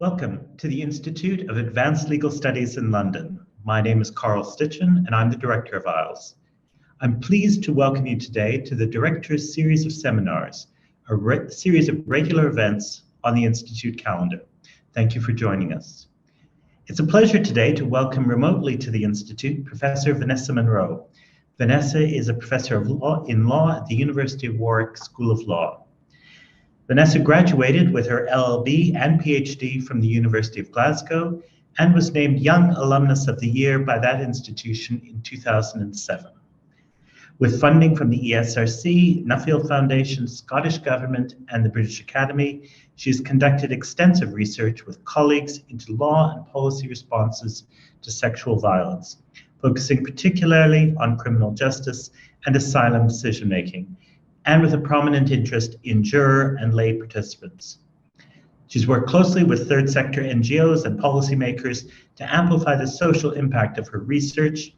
Welcome to the Institute of Advanced Legal Studies in London. My name is Carl Stychin, and I'm the Director of IALS. I'm pleased to welcome you today to the Director's Series of Seminars, a series of regular events on the Institute calendar. Thank you for joining us. It's a pleasure today to welcome remotely to the Institute Professor Vanessa Munroe. Vanessa is a professor of law at the University of Warwick School of Law. Vanessa graduated with her LLB and PhD from the University of Glasgow and was named Young Alumnus of the Year by that institution in 2007. With funding from the ESRC, Nuffield Foundation, Scottish Government, and the British Academy, she has conducted extensive research with colleagues into law and policy responses to sexual violence, focusing particularly on criminal justice and asylum decision-making, and with a prominent interest in juror and lay participants. She's worked closely with third sector NGOs and policymakers to amplify the social impact of her research.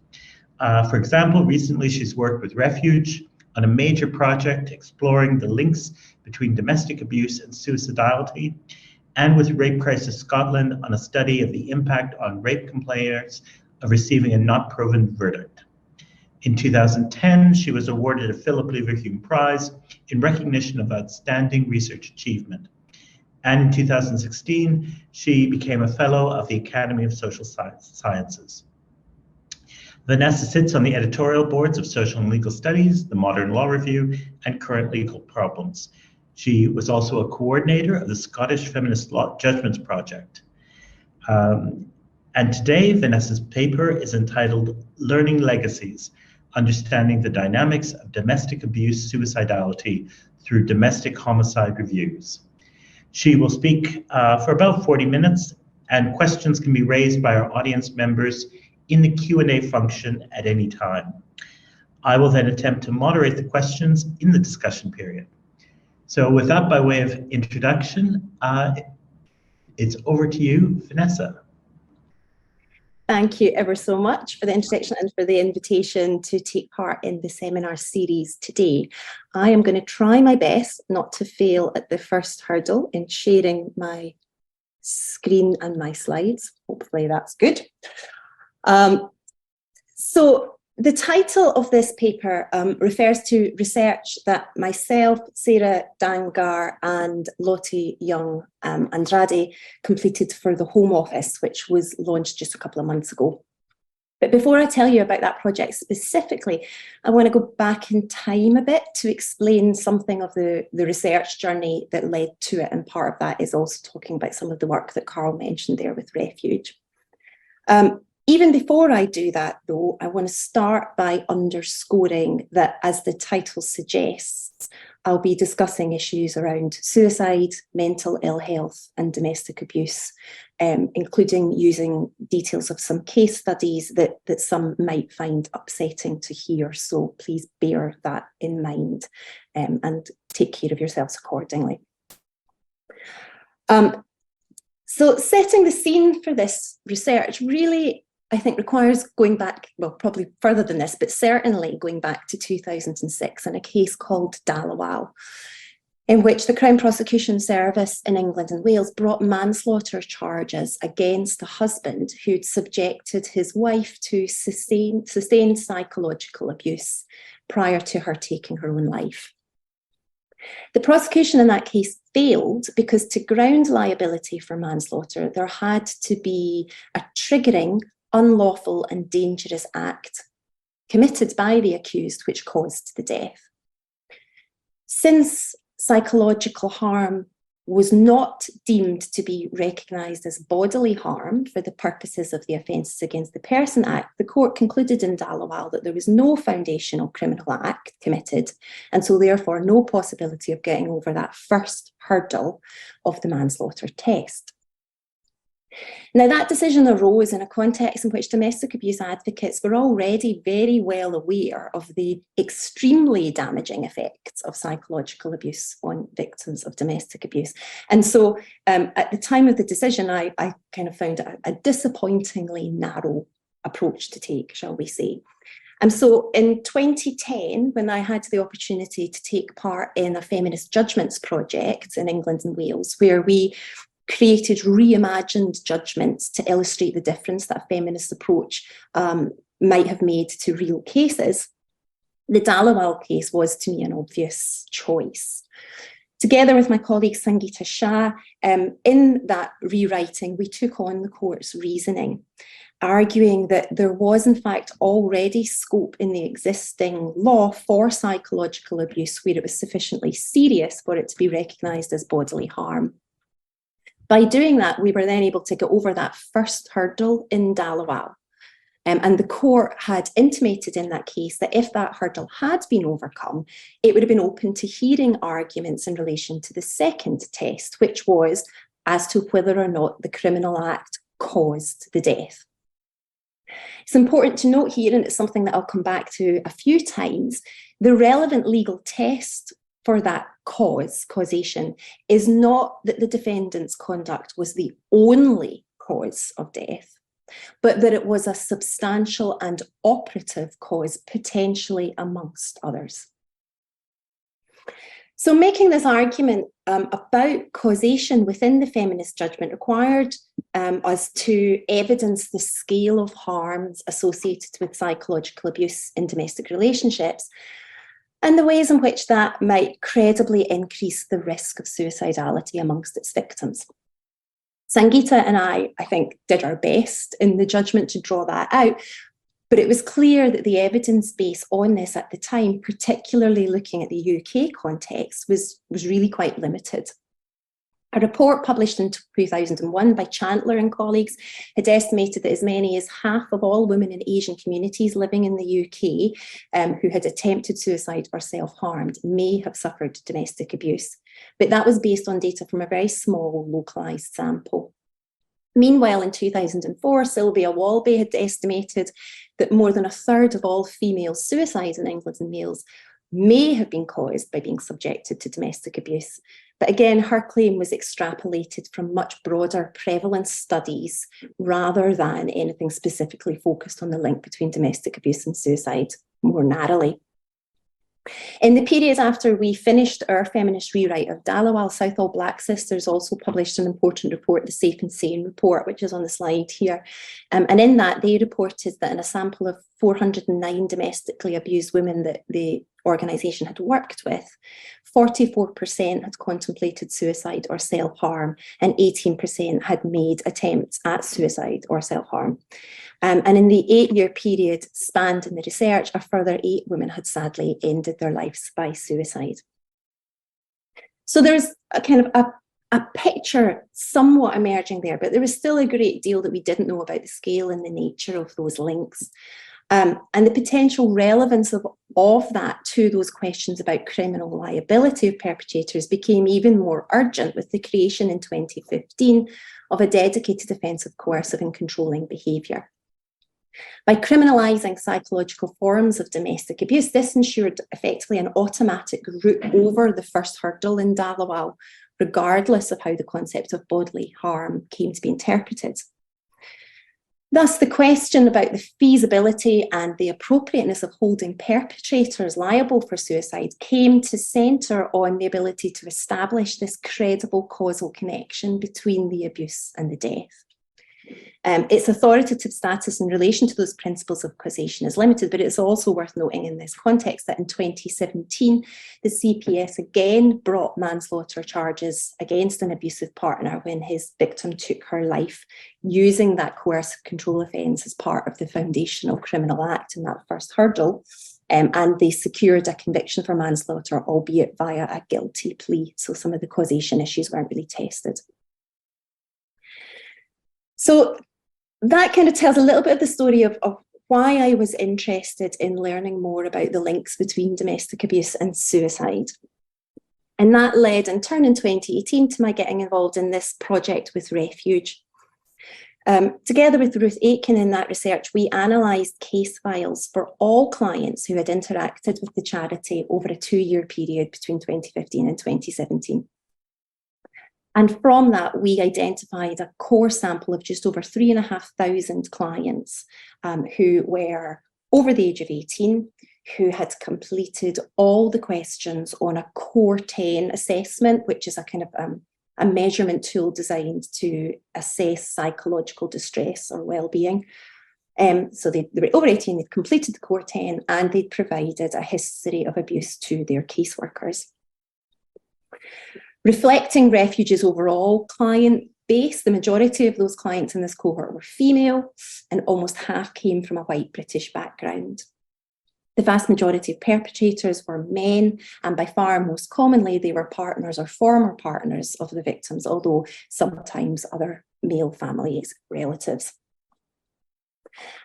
For example, recently she's worked with Refuge on a major project exploring the links between domestic abuse and suicidality, and with Rape Crisis Scotland on a study of the impact on rape complainants of receiving a not proven verdict. In 2010, she was awarded a Philip Leverhulme Prize in recognition of outstanding research achievement. And in 2016, she became a Fellow of the Academy of Social Sciences. Vanessa sits on the editorial boards of Social and Legal Studies, the Modern Law Review, and Current Legal Problems. She was also a coordinator of the Scottish Feminist Law Judgments Project. And today, Vanessa's paper is entitled Learning Legacies, Understanding the Dynamics of Domestic Abuse Suicidality Through Domestic Homicide Reviews. She will speak for about 40 minutes, and questions can be raised by our audience members in the Q&A function at any time. I will then attempt to moderate the questions in the discussion period. So with that by way of introduction, it's over to you, Vanessa. Thank you ever so much for the introduction and for the invitation to take part in the seminar series today. I am going to try my best not to fail at the first hurdle in sharing my screen and my slides. Hopefully that's good. So the title of this paper refers to research that myself, Sarah Dangar, and Lottie Young Andrade completed for the Home Office, which was launched just a couple of months ago. But before I tell you about that project specifically, I want to go back in time a bit to explain something of the research journey that led to it, and part of that is also talking about some of the work that Carl mentioned there with Refuge. Even before I do that, though, I want to start by underscoring that, as the title suggests, I'll be discussing issues around suicide, mental ill health, and domestic abuse, including using details of some case studies that some might find upsetting to hear. So please bear that in mind and take care of yourselves accordingly. So setting the scene for this research really, I think, requires going back, well, probably further than this, but certainly going back to 2006 in a case called Dallowall, in which the Crown Prosecution Service in England and Wales brought manslaughter charges against a husband who'd subjected his wife to sustained psychological abuse prior to her taking her own life. The prosecution in that case failed because to ground liability for manslaughter, there had to be a triggering, unlawful and dangerous act committed by the accused which caused the death. Since psychological harm was not deemed to be recognised as bodily harm for the purposes of the Offences Against the Person Act, the court concluded in Dallowall that there was no foundational criminal act committed, and so therefore no possibility of getting over that first hurdle of the manslaughter test. Now, that decision arose in a context in which domestic abuse advocates were already very well aware of the extremely damaging effects of psychological abuse on victims of domestic abuse. And so at the time of the decision, I kind of found a disappointingly narrow approach to take, shall we say. And so in 2010, when I had the opportunity to take part in a feminist judgments project in England and Wales, where we created reimagined judgments to illustrate the difference that a feminist approach might have made to real cases, the Dhaliwal case was, to me, an obvious choice. Together with my colleague Sangeeta Shah, in that rewriting, we took on the court's reasoning, arguing that there was, in fact, already scope in the existing law for psychological abuse where it was sufficiently serious for it to be recognised as bodily harm. By doing that, we were then able to get over that first hurdle in Dhaliwal. And the court had intimated in that case that if that hurdle had been overcome, it would have been open to hearing arguments in relation to the second test, which was as to whether or not the criminal act caused the death. It's important to note here, and it's something that I'll come back to a few times, the relevant legal test for that causation, is not that the defendant's conduct was the only cause of death, but that it was a substantial and operative cause, potentially amongst others. So making this argument about causation within the feminist judgment required us to evidence the scale of harms associated with psychological abuse in domestic relationships and the ways in which that might credibly increase the risk of suicidality amongst its victims. Sangeeta and I think, did our best in the judgment to draw that out, but it was clear that the evidence base on this at the time, particularly looking at the UK context, was really quite limited. A report published in 2001 by Chandler and colleagues had estimated that as many as half of all women in Asian communities living in the UK who had attempted suicide or self-harmed may have suffered domestic abuse. But that was based on data from a very small localised sample. Meanwhile, in 2004, Sylvia Walby had estimated that more than a third of all female suicides in England and Wales may have been caused by being subjected to domestic abuse. But again, her claim was extrapolated from much broader prevalence studies rather than anything specifically focused on the link between domestic abuse and suicide more narrowly. In the period after we finished our feminist rewrite of Dhaliwal, Southall Black Sisters also published an important report, the Safe and Sane report, which is on the slide here. And in that, they reported that in a sample of 409 domestically abused women that the organisation had worked with, 44% had contemplated suicide or self-harm, and 18% had made attempts at suicide or self-harm. And in the 8-year period spanned in the research, a further 8 women had sadly ended their lives by suicide. So there's a kind of a picture somewhat emerging there, but there was still a great deal that we didn't know about the scale and the nature of those links. And the potential relevance of that to those questions about criminal liability of perpetrators became even more urgent with the creation in 2015 of a dedicated offence of coercive and controlling behaviour. By criminalising psychological forms of domestic abuse, this ensured effectively an automatic route over the first hurdle in Dhaliwal, regardless of how the concept of bodily harm came to be interpreted. Thus, the question about the feasibility and the appropriateness of holding perpetrators liable for suicide came to centre on the ability to establish this credible causal connection between the abuse and the death. Its authoritative status in relation to those principles of causation is limited, but it's also worth noting in this context that in 2017, the CPS again brought manslaughter charges against an abusive partner when his victim took her life, using that coercive control offence as part of the foundational criminal act in that first hurdle. And they secured a conviction for manslaughter, albeit via a guilty plea. So some of the causation issues weren't really tested. So that kind of tells a little bit of the story of why I was interested in learning more about the links between domestic abuse and suicide. And that led in turn in 2018 to my getting involved in this project with Refuge. Together with Ruth Aitken in that research, we analysed case files for all clients who had interacted with the charity over a 2-year period between 2015 and 2017. And from that, we identified a core sample of just over 3,500 clients who were over the age of 18, who had completed all the questions on a Core 10 assessment, which is a kind of a measurement tool designed to assess psychological distress or well-being. So they were over 18, they'd completed the Core 10, and they'd provided a history of abuse to their caseworkers. Reflecting Refuge's overall client base, the majority of those clients in this cohort were female, and almost half came from a white British background. The vast majority of perpetrators were men, and by far most commonly they were partners or former partners of the victims, although sometimes other male families, relatives.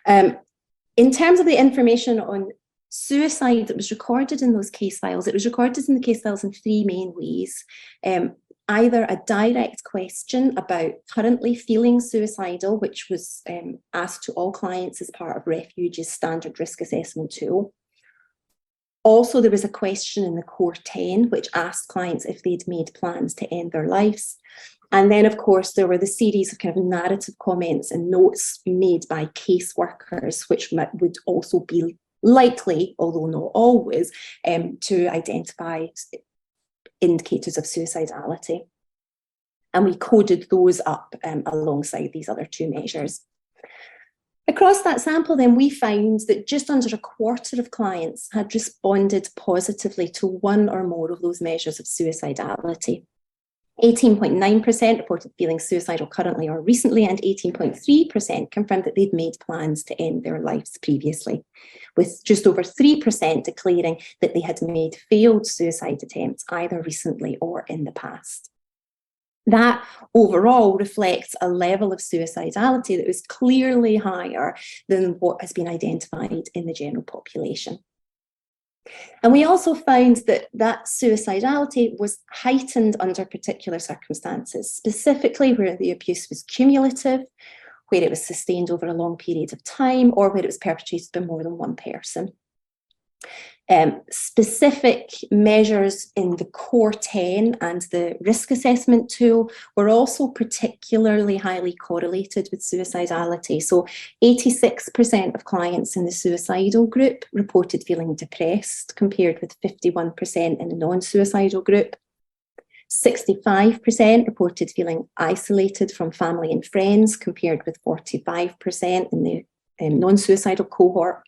In terms of the information on suicide that was recorded in those case files, it was recorded in the case files in three main ways. Either a direct question about currently feeling suicidal, which was asked to all clients as part of Refuge's standard risk assessment tool. Also, there was a question in the Core 10, which asked clients if they'd made plans to end their lives. And then, of course, there were the series of kind of narrative comments and notes made by caseworkers, which would also be likely, although not always, to identify indicators of suicidality. And we coded those up alongside these other two measures. Across that sample, then, we found that just under a quarter of clients had responded positively to one or more of those measures of suicidality. 18.9% reported feeling suicidal currently or recently, and 18.3% confirmed that they'd made plans to end their lives previously, with just over 3% declaring that they had made failed suicide attempts either recently or in the past. That overall reflects a level of suicidality that was clearly higher than what has been identified in the general population. And we also found that suicidality was heightened under particular circumstances, specifically where the abuse was cumulative, where it was sustained over a long period of time, or where it was perpetrated by more than one person. Specific measures in the Core 10 and the risk assessment tool were also particularly highly correlated with suicidality. So 86% of clients in the suicidal group reported feeling depressed, compared with 51% in the non-suicidal group. 65% reported feeling isolated from family and friends, compared with 45% in the non-suicidal cohort.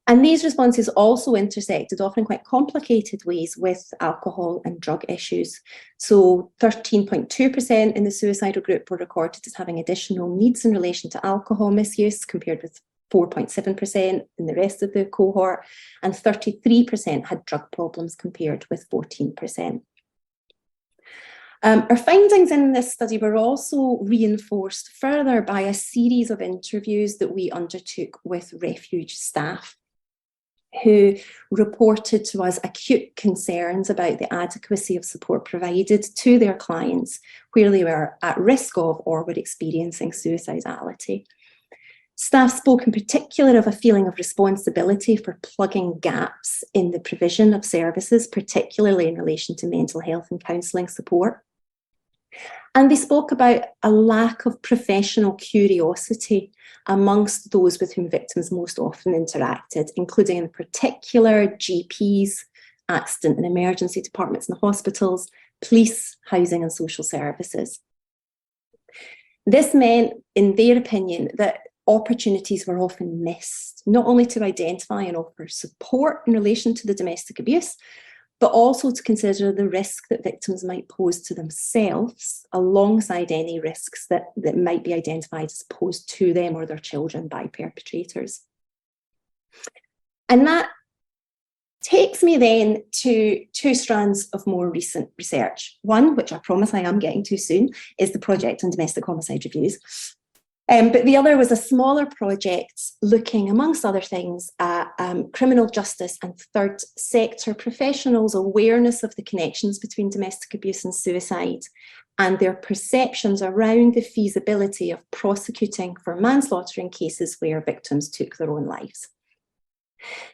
And these responses also intersected, often in quite complicated ways, with alcohol and drug issues. So 13.2% in the suicidal group were recorded as having additional needs in relation to alcohol misuse, compared with 4.7% in the rest of the cohort, and 33% had drug problems, compared with 14%. Our findings in this study were also reinforced further by a series of interviews that we undertook with Refuge staff, who reported to us acute concerns about the adequacy of support provided to their clients where they were at risk of or were experiencing suicidality. Staff spoke in particular of a feeling of responsibility for plugging gaps in the provision of services, particularly in relation to mental health and counselling support. And they spoke about a lack of professional curiosity amongst those with whom victims most often interacted, including in particular GPs, accident and emergency departments in the hospitals, police, housing and social services. This meant, in their opinion, that opportunities were often missed, not only to identify and offer support in relation to the domestic abuse, but also to consider the risk that victims might pose to themselves alongside any risks that might be identified as posed to them or their children by perpetrators. And that takes me then to two strands of more recent research. One, which I promise I am getting to soon, is the project on domestic homicide reviews. But the other was a smaller project looking, amongst other things, at criminal justice and third sector professionals' awareness of the connections between domestic abuse and suicide, and their perceptions around the feasibility of prosecuting for manslaughter in cases where victims took their own lives.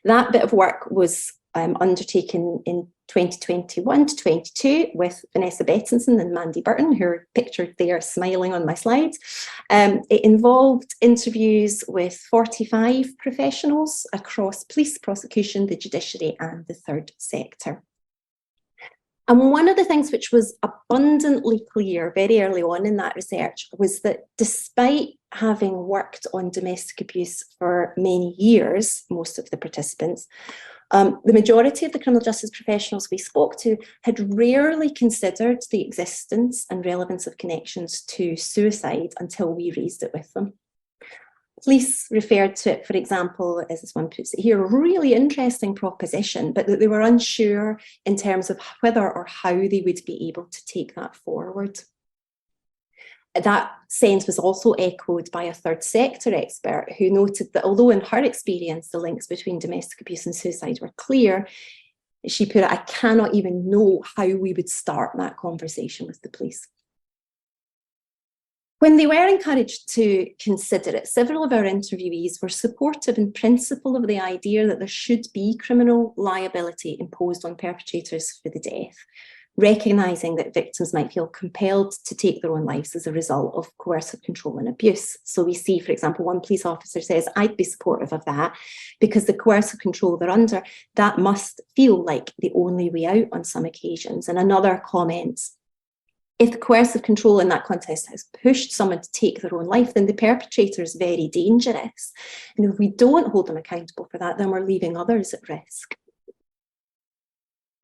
That bit of work was undertaken in 2021 to 22 with Vanessa and Mandy Burton, who are pictured there smiling on my slides. It involved interviews with 45 professionals across police, prosecution, the judiciary and the third sector. And one of the things which was abundantly clear very early on in that research was that despite having worked on domestic abuse for many years, most of the participants, the majority of the criminal justice professionals we spoke to had rarely considered the existence and relevance of connections to suicide until we raised it with them. Police referred to it, for example, as this one puts it here, a really interesting proposition, but that they were unsure in terms of whether or how they would be able to take that forward. That sense was also echoed by a third sector expert who noted that although in her experience the links between domestic abuse and suicide were clear, she put it, I cannot even know how we would start that conversation with the police. When they were encouraged to consider it, several of our interviewees were supportive in principle of the idea that there should be criminal liability imposed on perpetrators for the death, recognising that victims might feel compelled to take their own lives as a result of coercive control and abuse. So we see, for example, one police officer says, I'd be supportive of that because the coercive control they're under, that must feel like the only way out on some occasions. And another comments, if the coercive control in that context has pushed someone to take their own life, then the perpetrator is very dangerous. And if we don't hold them accountable for that, then we're leaving others at risk.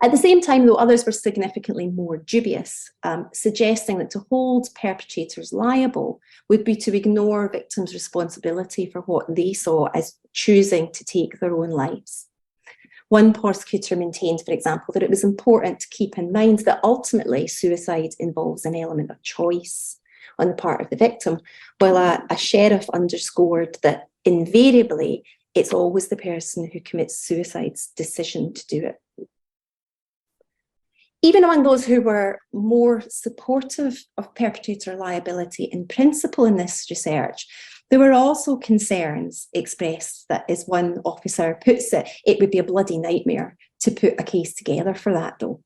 At the same time, though, others were significantly more dubious, suggesting that to hold perpetrators liable would be to ignore victims' responsibility for what they saw as choosing to take their own lives. One prosecutor maintained, for example, that it was important to keep in mind that ultimately suicide involves an element of choice on the part of the victim, while a sheriff underscored that invariably it's always the person who commits suicide's decision to do it. Even among those who were more supportive of perpetrator liability in principle in this research, there were also concerns expressed that, as one officer puts it, it would be a bloody nightmare to put a case together for that, though.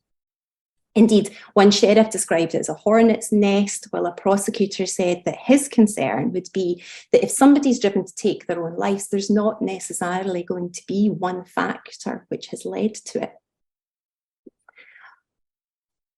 Indeed, one sheriff described it as a hornet's nest, while a prosecutor said that his concern would be that if somebody's driven to take their own lives, there's not necessarily going to be one factor which has led to it.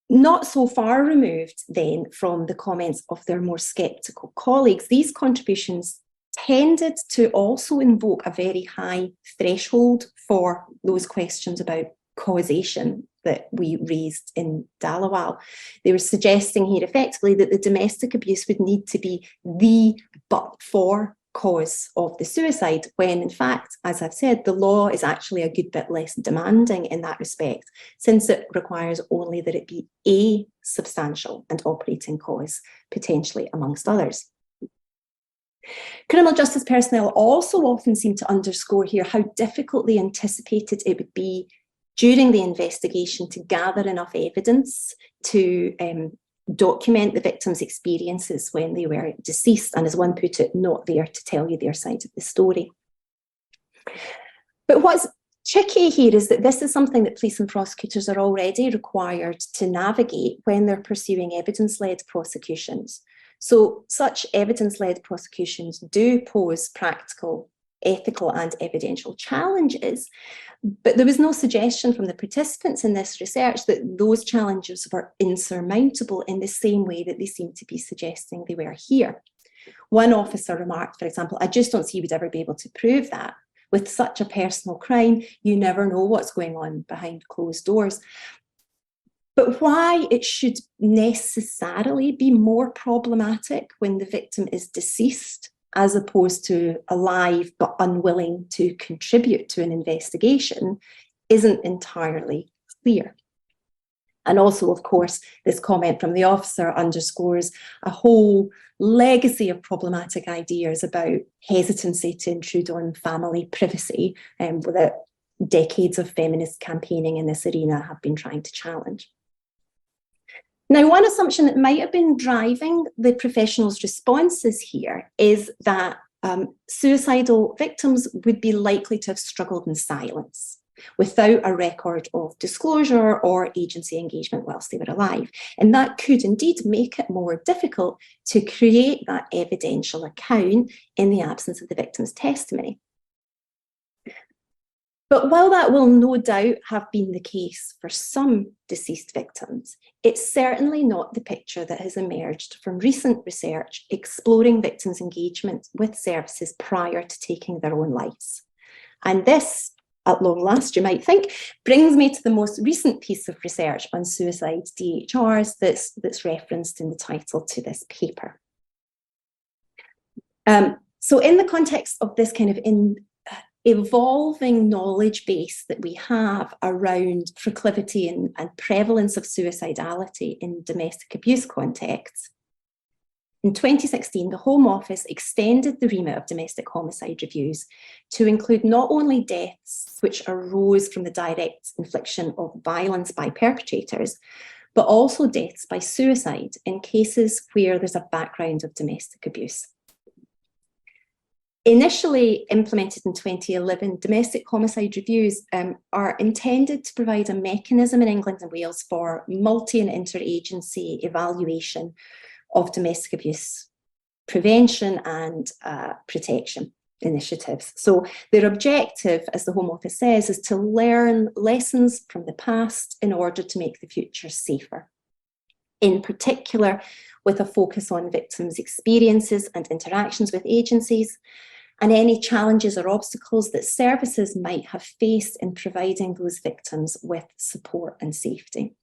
Not so far removed then from the comments of their more sceptical colleagues, these contributions tended to also invoke a very high threshold for those questions about causation that we raised in Dalawal. They were suggesting here effectively that the domestic abuse would need to be the but-for cause of the suicide, when in fact, as I've said, the law is actually a good bit less demanding in that respect, since it requires only that it be a substantial and operating cause, potentially amongst others. Criminal justice personnel also often seem to underscore here how difficult they anticipated it would be during the investigation to gather enough evidence to document the victims' experiences when they were deceased, and as one put it, not there to tell you their side of the story. But what's tricky here is that this is something that police and prosecutors are already required to navigate when they're pursuing evidence-led prosecutions. So such evidence-led prosecutions do pose practical, ethical and evidential challenges, but there was no suggestion from the participants in this research that those challenges were insurmountable in the same way that they seem to be suggesting they were here. One officer remarked, for example, I just don't see you would ever be able to prove that. With such a personal crime, you never know what's going on behind closed doors. But why it should necessarily be more problematic when the victim is deceased as opposed to alive but unwilling to contribute to an investigation isn't entirely clear. And also, of course, this comment from the officer underscores a whole legacy of problematic ideas about hesitancy to intrude on family privacy, that decades of feminist campaigning in this arena have been trying to challenge. Now, one assumption that might have been driving the professionals' responses here is that suicidal victims would be likely to have struggled in silence without a record of disclosure or agency engagement whilst they were alive. And that could indeed make it more difficult to create that evidential account in the absence of the victim's testimony. But while that will no doubt have been the case for some deceased victims, it's certainly not the picture that has emerged from recent research exploring victims' engagement with services prior to taking their own lives. And this, at long last, you might think, brings me to the most recent piece of research on suicide DHRs that's referenced in the title to this paper. So in the context of this kind of evolving knowledge base that we have around proclivity and prevalence of suicidality in domestic abuse contexts, in 2016, the Home Office extended the remit of domestic homicide reviews to include not only deaths which arose from the direct infliction of violence by perpetrators, but also deaths by suicide in cases where there's a background of domestic abuse. Initially implemented in 2011, domestic homicide reviews are intended to provide a mechanism in England and Wales for multi- and interagency evaluation of domestic abuse prevention and protection initiatives. So their objective, as the Home Office says, is to learn lessons from the past in order to make the future safer. In particular, with a focus on victims' experiences and interactions with agencies, and any challenges or obstacles that services might have faced in providing those victims with support and safety.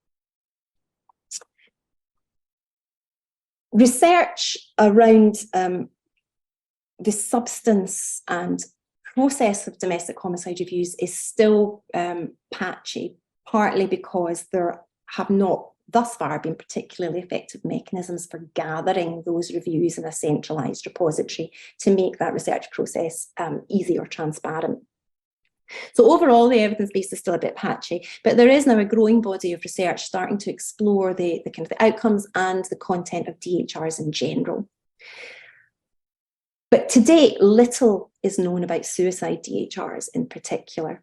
Research around the substance and process of domestic homicide reviews is still patchy, partly because there have not thus far been particularly effective mechanisms for gathering those reviews in a centralised repository to make that research process easy or transparent. So overall, the evidence base is still a bit patchy, but there is now a growing body of research starting to explore the kind of the outcomes and the content of DHRs in general. But to date, little is known about suicide DHRs in particular.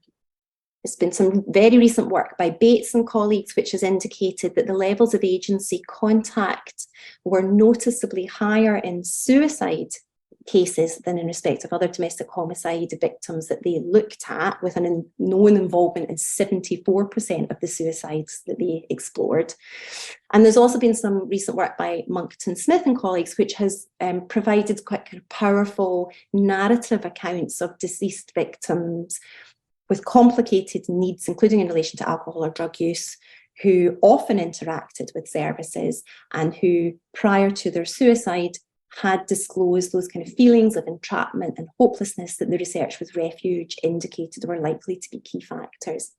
There's been some very recent work by Bates and colleagues which has indicated that the levels of agency contact were noticeably higher in suicide cases than in respect of other domestic homicide victims that they looked at, with an known involvement in 74% of the suicides that they explored. And there's also been some recent work by Monckton Smith and colleagues which has provided quite kind of powerful narrative accounts of deceased victims with complicated needs, including in relation to alcohol or drug use, who often interacted with services and who, prior to their suicide, had disclosed those kind of feelings of entrapment and hopelessness that the research with refuge indicated were likely to be key factors.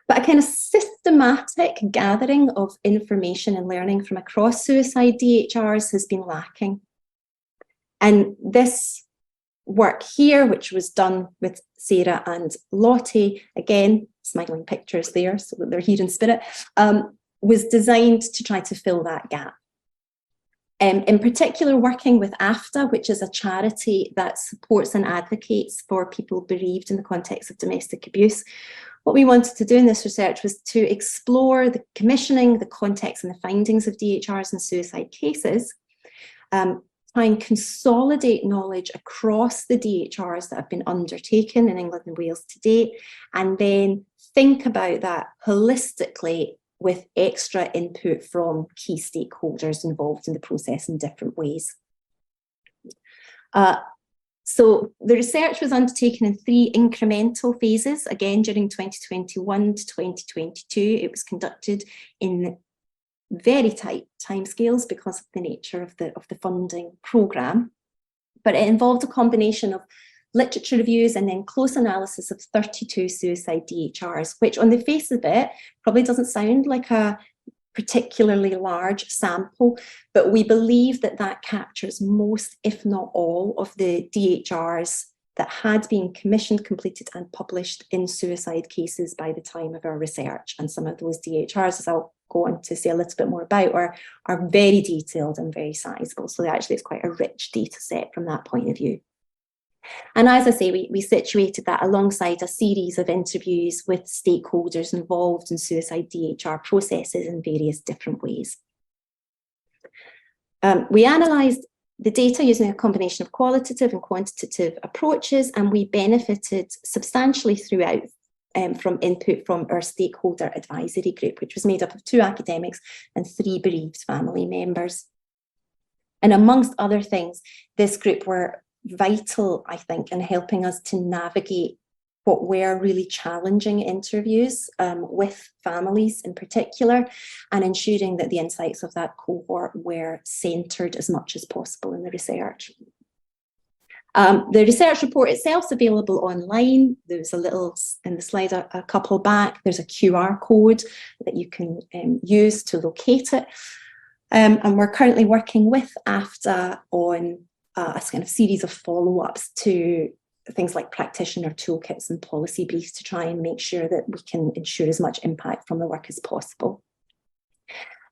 But a kind of systematic gathering of information and learning from across suicide DHRs has been lacking. And this work here, which was done with Sarah and Lottie, again, smiling pictures there so that they're here in spirit, was designed to try to fill that gap. In particular, working with AFTA, which is a charity that supports and advocates for people bereaved in the context of domestic abuse. What we wanted to do in this research was to explore the commissioning, the context and the findings of DHRs in suicide cases, try and consolidate knowledge across the DHRs that have been undertaken in England and Wales to date, and then think about that holistically with extra input from key stakeholders involved in the process in different ways. So the research was undertaken in 3 incremental phases, again during 2021 to 2022. It was conducted in very tight timescales because of the nature of the funding programme, but it involved a combination of literature reviews and then close analysis of 32 suicide DHRs, which on the face of it probably doesn't sound like a particularly large sample, but we believe that that captures most, if not all, of the DHRs that had been commissioned, completed and published in suicide cases by the time of our research. And some of those DHRs, as I'll go on to say a little bit more about, are very detailed and very sizable. So actually it's quite a rich data set from that point of view. And as I say, we situated that alongside a series of interviews with stakeholders involved in suicide DHR processes in various different ways. We analysed the data using a combination of qualitative and quantitative approaches, and we benefited substantially throughout from input from our stakeholder advisory group, which was made up of 2 academics and 3 bereaved family members. And amongst other things, this group were vital, I think, in helping us to navigate what were really challenging interviews with families in particular, and ensuring that the insights of that cohort were centred as much as possible in the research. The research report itself is available online. There's a little, in the slide a couple back, there's a QR code that you can use to locate it. And we're currently working with AFDA on a kind of series of follow-ups to things like practitioner toolkits and policy briefs to try and make sure that we can ensure as much impact from the work as possible.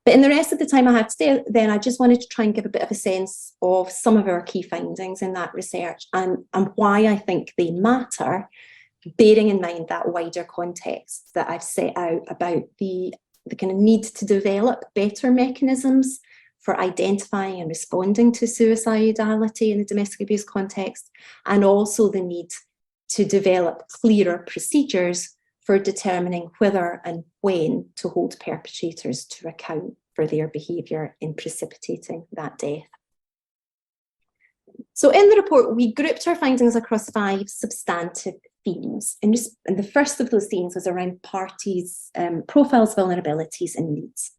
But in the rest of the time I have today, then I just wanted to try and give a bit of a sense of some of our key findings in that research and why I think they matter, bearing in mind that wider context that I've set out about the kind of need to develop better mechanisms for identifying and responding to suicidality in the domestic abuse context, and also the need to develop clearer procedures for determining whether and when to hold perpetrators to account for their behaviour in precipitating that death. So in the report, we grouped our findings across 5 substantive themes. And the first of those themes was around parties' profiles, vulnerabilities and needs.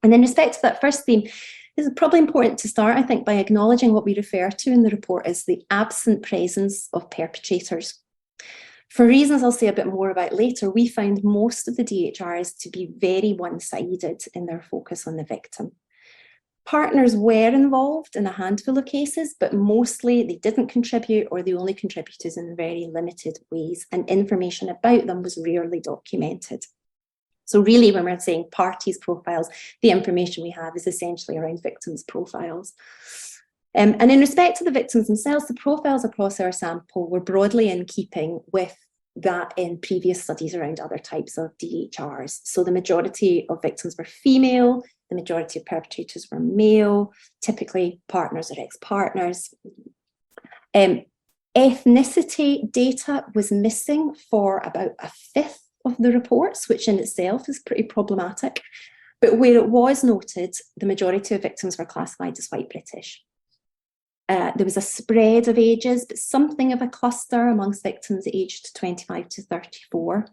And in respect to that first theme, it's probably important to start, I think, by acknowledging what we refer to in the report as the absent presence of perpetrators. For reasons I'll say a bit more about later, we found most of the DHRs to be very one-sided in their focus on the victim. Partners were involved in a handful of cases, but mostly they didn't contribute, or they only contributed in very limited ways, and information about them was rarely documented. So really, when we're saying parties' profiles, the information we have is essentially around victims' profiles. And in respect to the victims themselves, the profiles across our sample were broadly in keeping with that in previous studies around other types of DHRs. So the majority of victims were female, the majority of perpetrators were male, typically partners or ex-partners. Ethnicity data was missing for about 1/5 of the reports, which in itself is pretty problematic. But where it was noted, the majority of victims were classified as white British. There was a spread of ages, but something of a cluster amongst victims aged 25 to 34.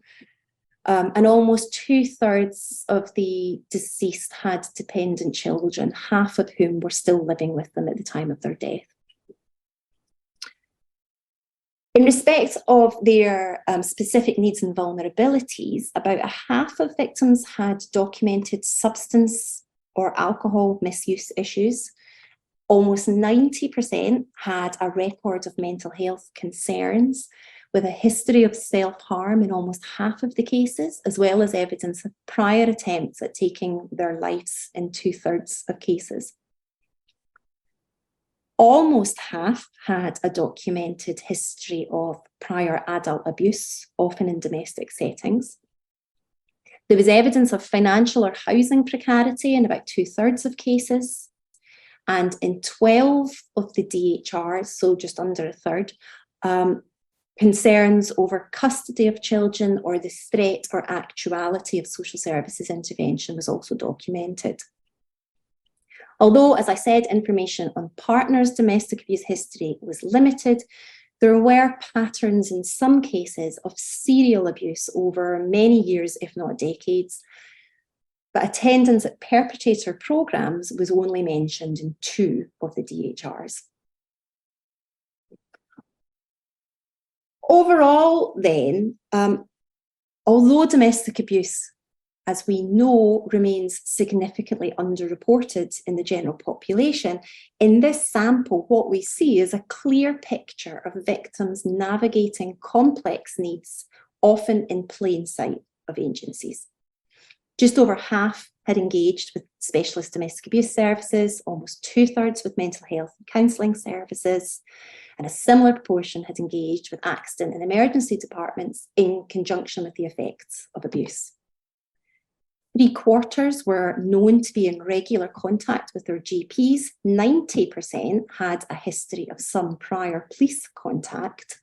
And almost 2/3 of the deceased had dependent children, half of whom were still living with them at the time of their death. In respect of their specific needs and vulnerabilities, about 1/2 of victims had documented substance or alcohol misuse issues. Almost 90% had a record of mental health concerns, with a history of self-harm in almost 1/2 of the cases, as well as evidence of prior attempts at taking their lives in 2/3 of cases. Almost 1/2 had a documented history of prior adult abuse, often in domestic settings. There was evidence of financial or housing precarity in about 2/3 of cases. And in 12 of the DHRs, so just under 1/3, concerns over custody of children or the threat or actuality of social services intervention was also documented. Although, as I said, information on partners' domestic abuse history was limited, there were patterns in some cases of serial abuse over many years, if not decades. But attendance at perpetrator programmes was only mentioned in 2 of the DHRs. Overall, then, although domestic abuse, as we know, remains significantly underreported in the general population, in this sample, what we see is a clear picture of victims navigating complex needs, often in plain sight of agencies. Just over 1/2 had engaged with specialist domestic abuse services, almost 2/3 with mental health and counselling services, and a similar proportion had engaged with accident and emergency departments in conjunction with the effects of abuse. 3/4 were known to be in regular contact with their GPs. 90% had a history of some prior police contact.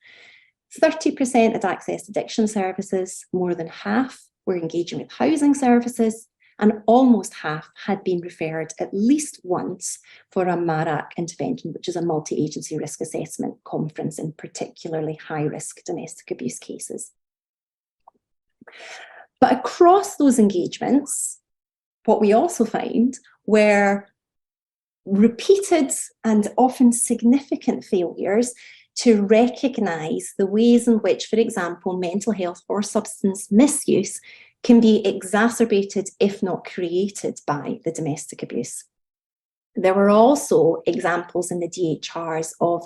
30% had accessed addiction services. More than half were engaging with housing services. And almost half had been referred at least once for a MARAC intervention, which is a multi-agency risk assessment conference in particularly high-risk domestic abuse cases. But across those engagements, what we also find were repeated and often significant failures to recognise the ways in which, for example, mental health or substance misuse can be exacerbated, if not created, by the domestic abuse. There were also examples in the DHRs of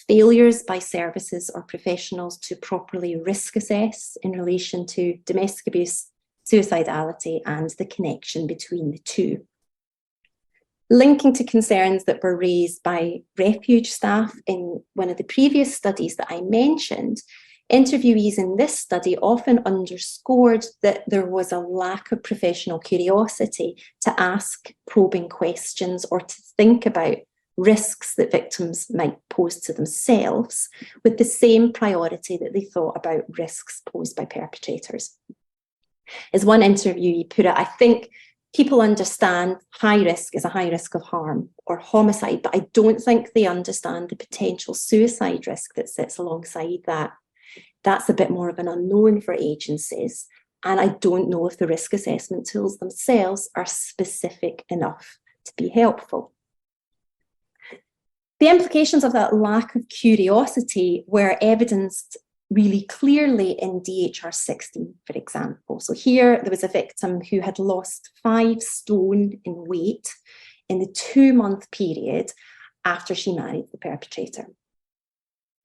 failures by services or professionals to properly risk assess in relation to domestic abuse, suicidality, and the connection between the two. Linking to concerns that were raised by refuge staff in one of the previous studies that I mentioned, interviewees in this study often underscored that there was a lack of professional curiosity to ask probing questions or to think about risks that victims might pose to themselves with the same priority that they thought about risks posed by perpetrators. As one interviewee put it, I think people understand high risk is a high risk of harm or homicide, but I don't think they understand the potential suicide risk that sits alongside that. That's a bit more of an unknown for agencies, and I don't know if the risk assessment tools themselves are specific enough to be helpful. The implications of that lack of curiosity were evidenced really clearly in DHR 16, for example. So here there was a victim who had lost 5 stone in weight in the 2-month period after she married the perpetrator.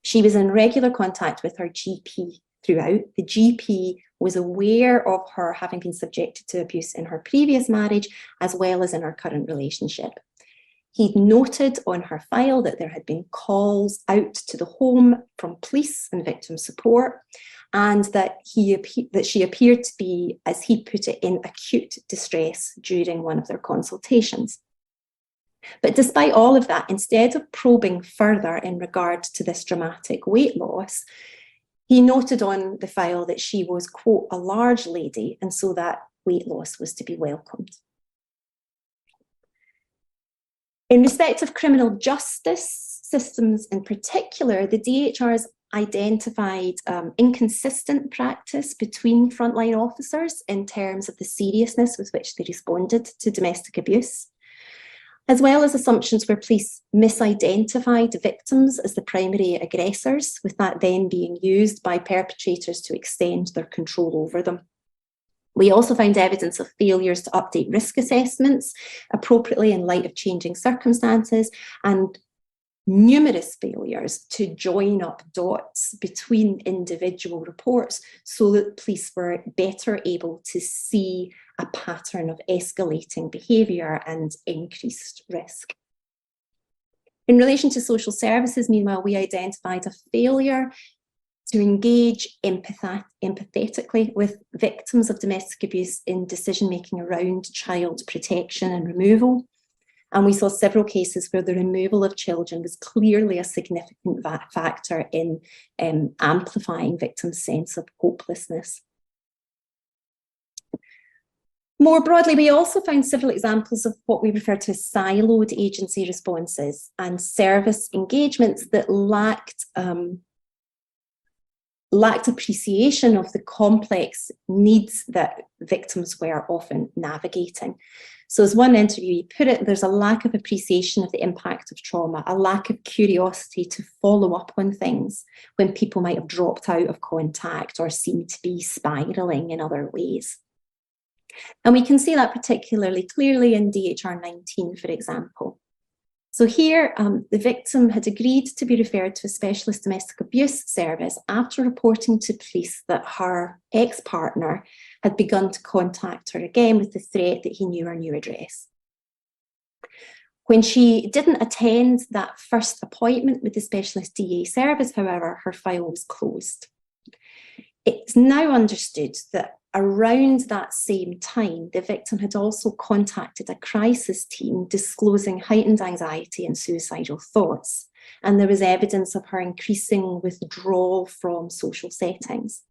She was in regular contact with her GP throughout. The GP was aware of her having been subjected to abuse in her previous marriage, as well as in her current relationship. He'd noted on her file that there had been calls out to the home from police and victim support, and that she appeared to be, as he put it, in acute distress during one of their consultations. But despite all of that, instead of probing further in regard to this dramatic weight loss, he noted on the file that she was, quote, a large lady, and so that weight loss was to be welcomed. In respect of criminal justice systems in particular, the DHRs identified inconsistent practice between frontline officers in terms of the seriousness with which they responded to domestic abuse, as well as assumptions where police misidentified victims as the primary aggressors, with that then being used by perpetrators to extend their control over them. We also found evidence of failures to update risk assessments appropriately in light of changing circumstances, and numerous failures to join up dots between individual reports so that police were better able to see a pattern of escalating behaviour and increased risk. In relation to social services, meanwhile, we identified a failure to engage empathetically with victims of domestic abuse in decision-making around child protection and removal. And we saw several cases where the removal of children was clearly a significant factor in amplifying victims' sense of hopelessness. More broadly, we also found several examples of what we refer to as siloed agency responses and service engagements that lacked appreciation of the complex needs that victims were often navigating. So as one interviewee put it, there's a lack of appreciation of the impact of trauma, a lack of curiosity to follow up on things when people might have dropped out of contact or seemed to be spiralling in other ways. And we can see that particularly clearly in DHR 19, for example. So here, the victim had agreed to be referred to a specialist domestic abuse service after reporting to police that her ex-partner had begun to contact her again with the threat that he knew her new address. When she didn't attend that first appointment with the specialist DA service, however, her file was closed. It's now understood that around that same time, the victim had also contacted a crisis team disclosing heightened anxiety and suicidal thoughts, and there was evidence of her increasing withdrawal from social settings.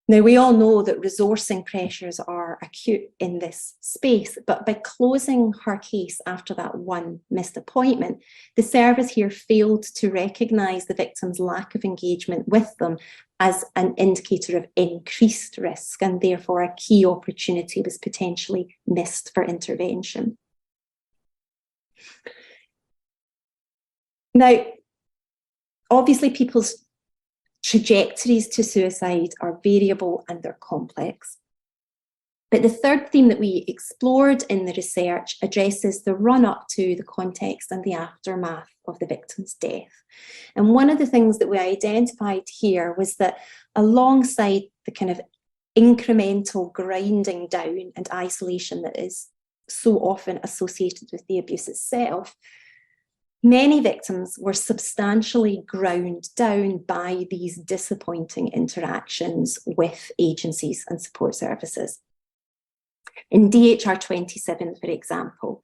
Now, we all know that resourcing pressures are acute in this space, but by closing her case after that one missed appointment, the service here failed to recognise the victim's lack of engagement with them as an indicator of increased risk, and therefore a key opportunity was potentially missed for intervention. Now, obviously people's trajectories to suicide are variable and they're complex. But the third theme that we explored in the research addresses the run-up to, the context and the aftermath of the victim's death. And one of the things that we identified here was that alongside the kind of incremental grinding down and isolation that is so often associated with the abuse itself, many victims were substantially ground down by these disappointing interactions with agencies and support services. In DHR 27, for example,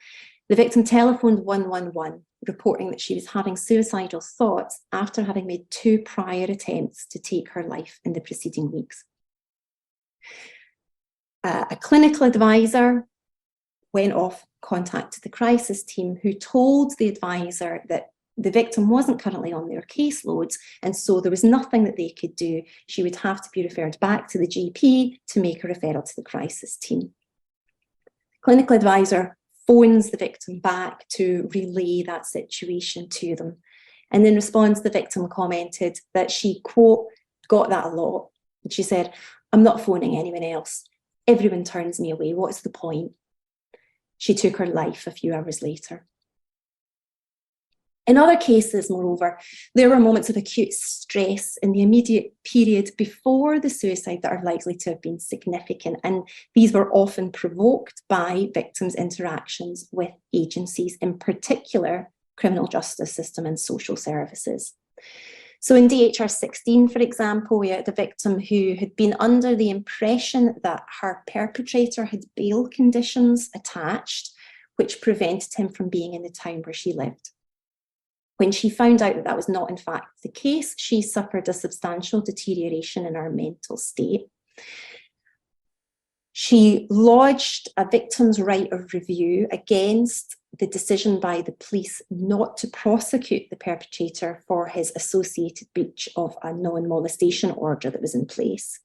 the victim telephoned 111, reporting that she was having suicidal thoughts after having made 2 prior attempts to take her life in the preceding weeks. A clinical advisor went off, contacted the crisis team, who told the advisor that the victim wasn't currently on their caseloads, and so there was nothing that they could do. She would have to be referred back to the GP to make a referral to the crisis team. Clinical advisor phones the victim back to relay that situation to them. And in response, the victim commented that she, quote, got that a lot. And she said, "I'm not phoning anyone else. Everyone turns me away. What's the point?" She took her life a few hours later. In other cases, moreover, there were moments of acute stress in the immediate period before the suicide that are likely to have been significant, and these were often provoked by victims' interactions with agencies, in particular criminal justice system and social services. So in DHR 16, for example, we had a victim who had been under the impression that her perpetrator had bail conditions attached, which prevented him from being in the town where she lived. When she found out that that was not in fact the case, she suffered a substantial deterioration in her mental state. She lodged a victim's right of review against the decision by the police not to prosecute the perpetrator for his associated breach of a non-molestation order that was in place.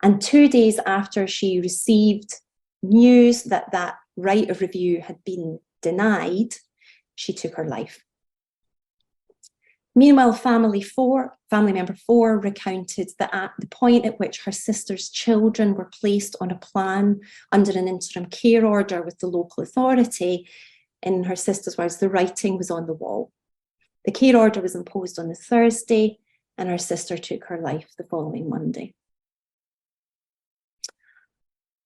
And 2 days after she received news that that right of review had been denied, she took her life. Meanwhile, family member 4 recounted that at the point at which her sister's children were placed on a plan under an interim care order with the local authority, in her sister's words, the writing was on the wall. The care order was imposed on the Thursday, and her sister took her life the following Monday.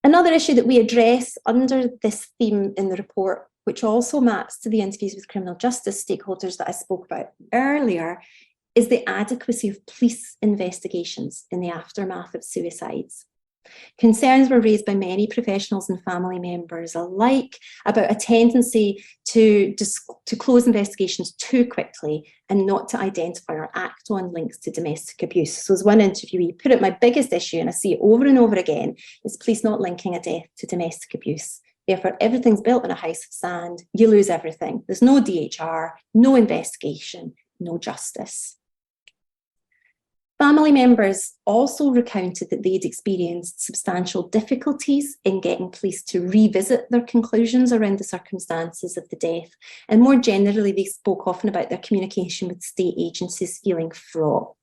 Another issue that we address under this theme in the report, which also maps to the interviews with criminal justice stakeholders that I spoke about earlier, is the adequacy of police investigations in the aftermath of suicides. Concerns were raised by many professionals and family members alike about a tendency to close investigations too quickly and not to identify or act on links to domestic abuse. So as one interviewee put it, my biggest issue, and I see it over and over again, is police not linking a death to domestic abuse. Therefore, everything's built in a house of sand. You lose everything. There's no DHR, no investigation, no justice. Family members also recounted that they'd experienced substantial difficulties in getting police to revisit their conclusions around the circumstances of the death. And more generally, they spoke often about their communication with state agencies feeling fraught.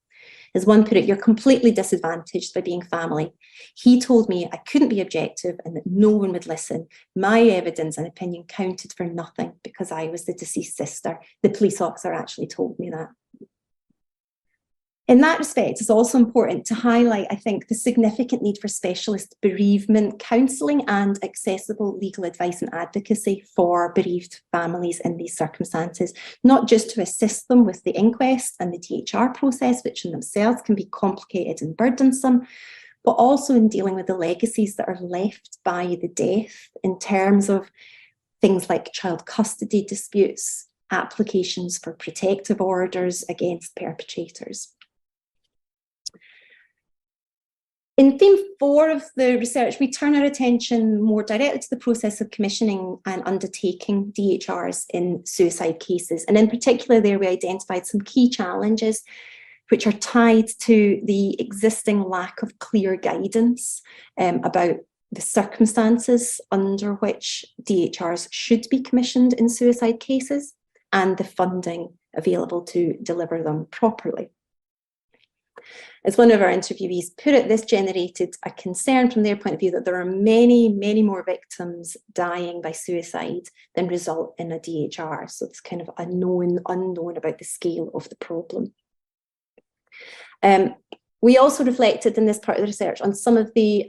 As one put it, "You're completely disadvantaged by being family. He told me I couldn't be objective and that no one would listen. My evidence and opinion counted for nothing because I was the deceased sister. The police officer actually told me that." In that respect, it's also important to highlight, I think, the significant need for specialist bereavement counselling and accessible legal advice and advocacy for bereaved families in these circumstances, not just to assist them with the inquest and the DHR process, which in themselves can be complicated and burdensome, but also in dealing with the legacies that are left by the death in terms of things like child custody disputes, applications for protective orders against perpetrators. In theme 4 of the research, we turn our attention more directly to the process of commissioning and undertaking DHRs in suicide cases. And in particular there, we identified some key challenges which are tied to the existing lack of clear guidance about the circumstances under which DHRs should be commissioned in suicide cases and the funding available to deliver them properly. As one of our interviewees put it, this generated a concern from their point of view that there are many, many more victims dying by suicide than result in a DHR. So it's kind of a known unknown about the scale of the problem. We also reflected in this part of the research on some of the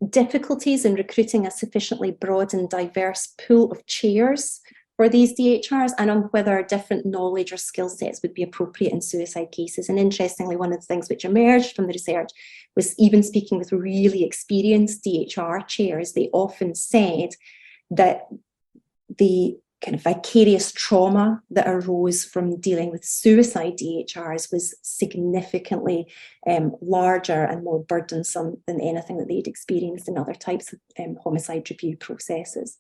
difficulties in recruiting a sufficiently broad and diverse pool of chairs for these DHRs, and on whether different knowledge or skill sets would be appropriate in suicide cases. And interestingly, one of the things which emerged from the research was, even speaking with really experienced DHR chairs, they often said that the kind of vicarious trauma that arose from dealing with suicide DHRs was significantly larger and more burdensome than anything that they'd experienced in other types of homicide review processes.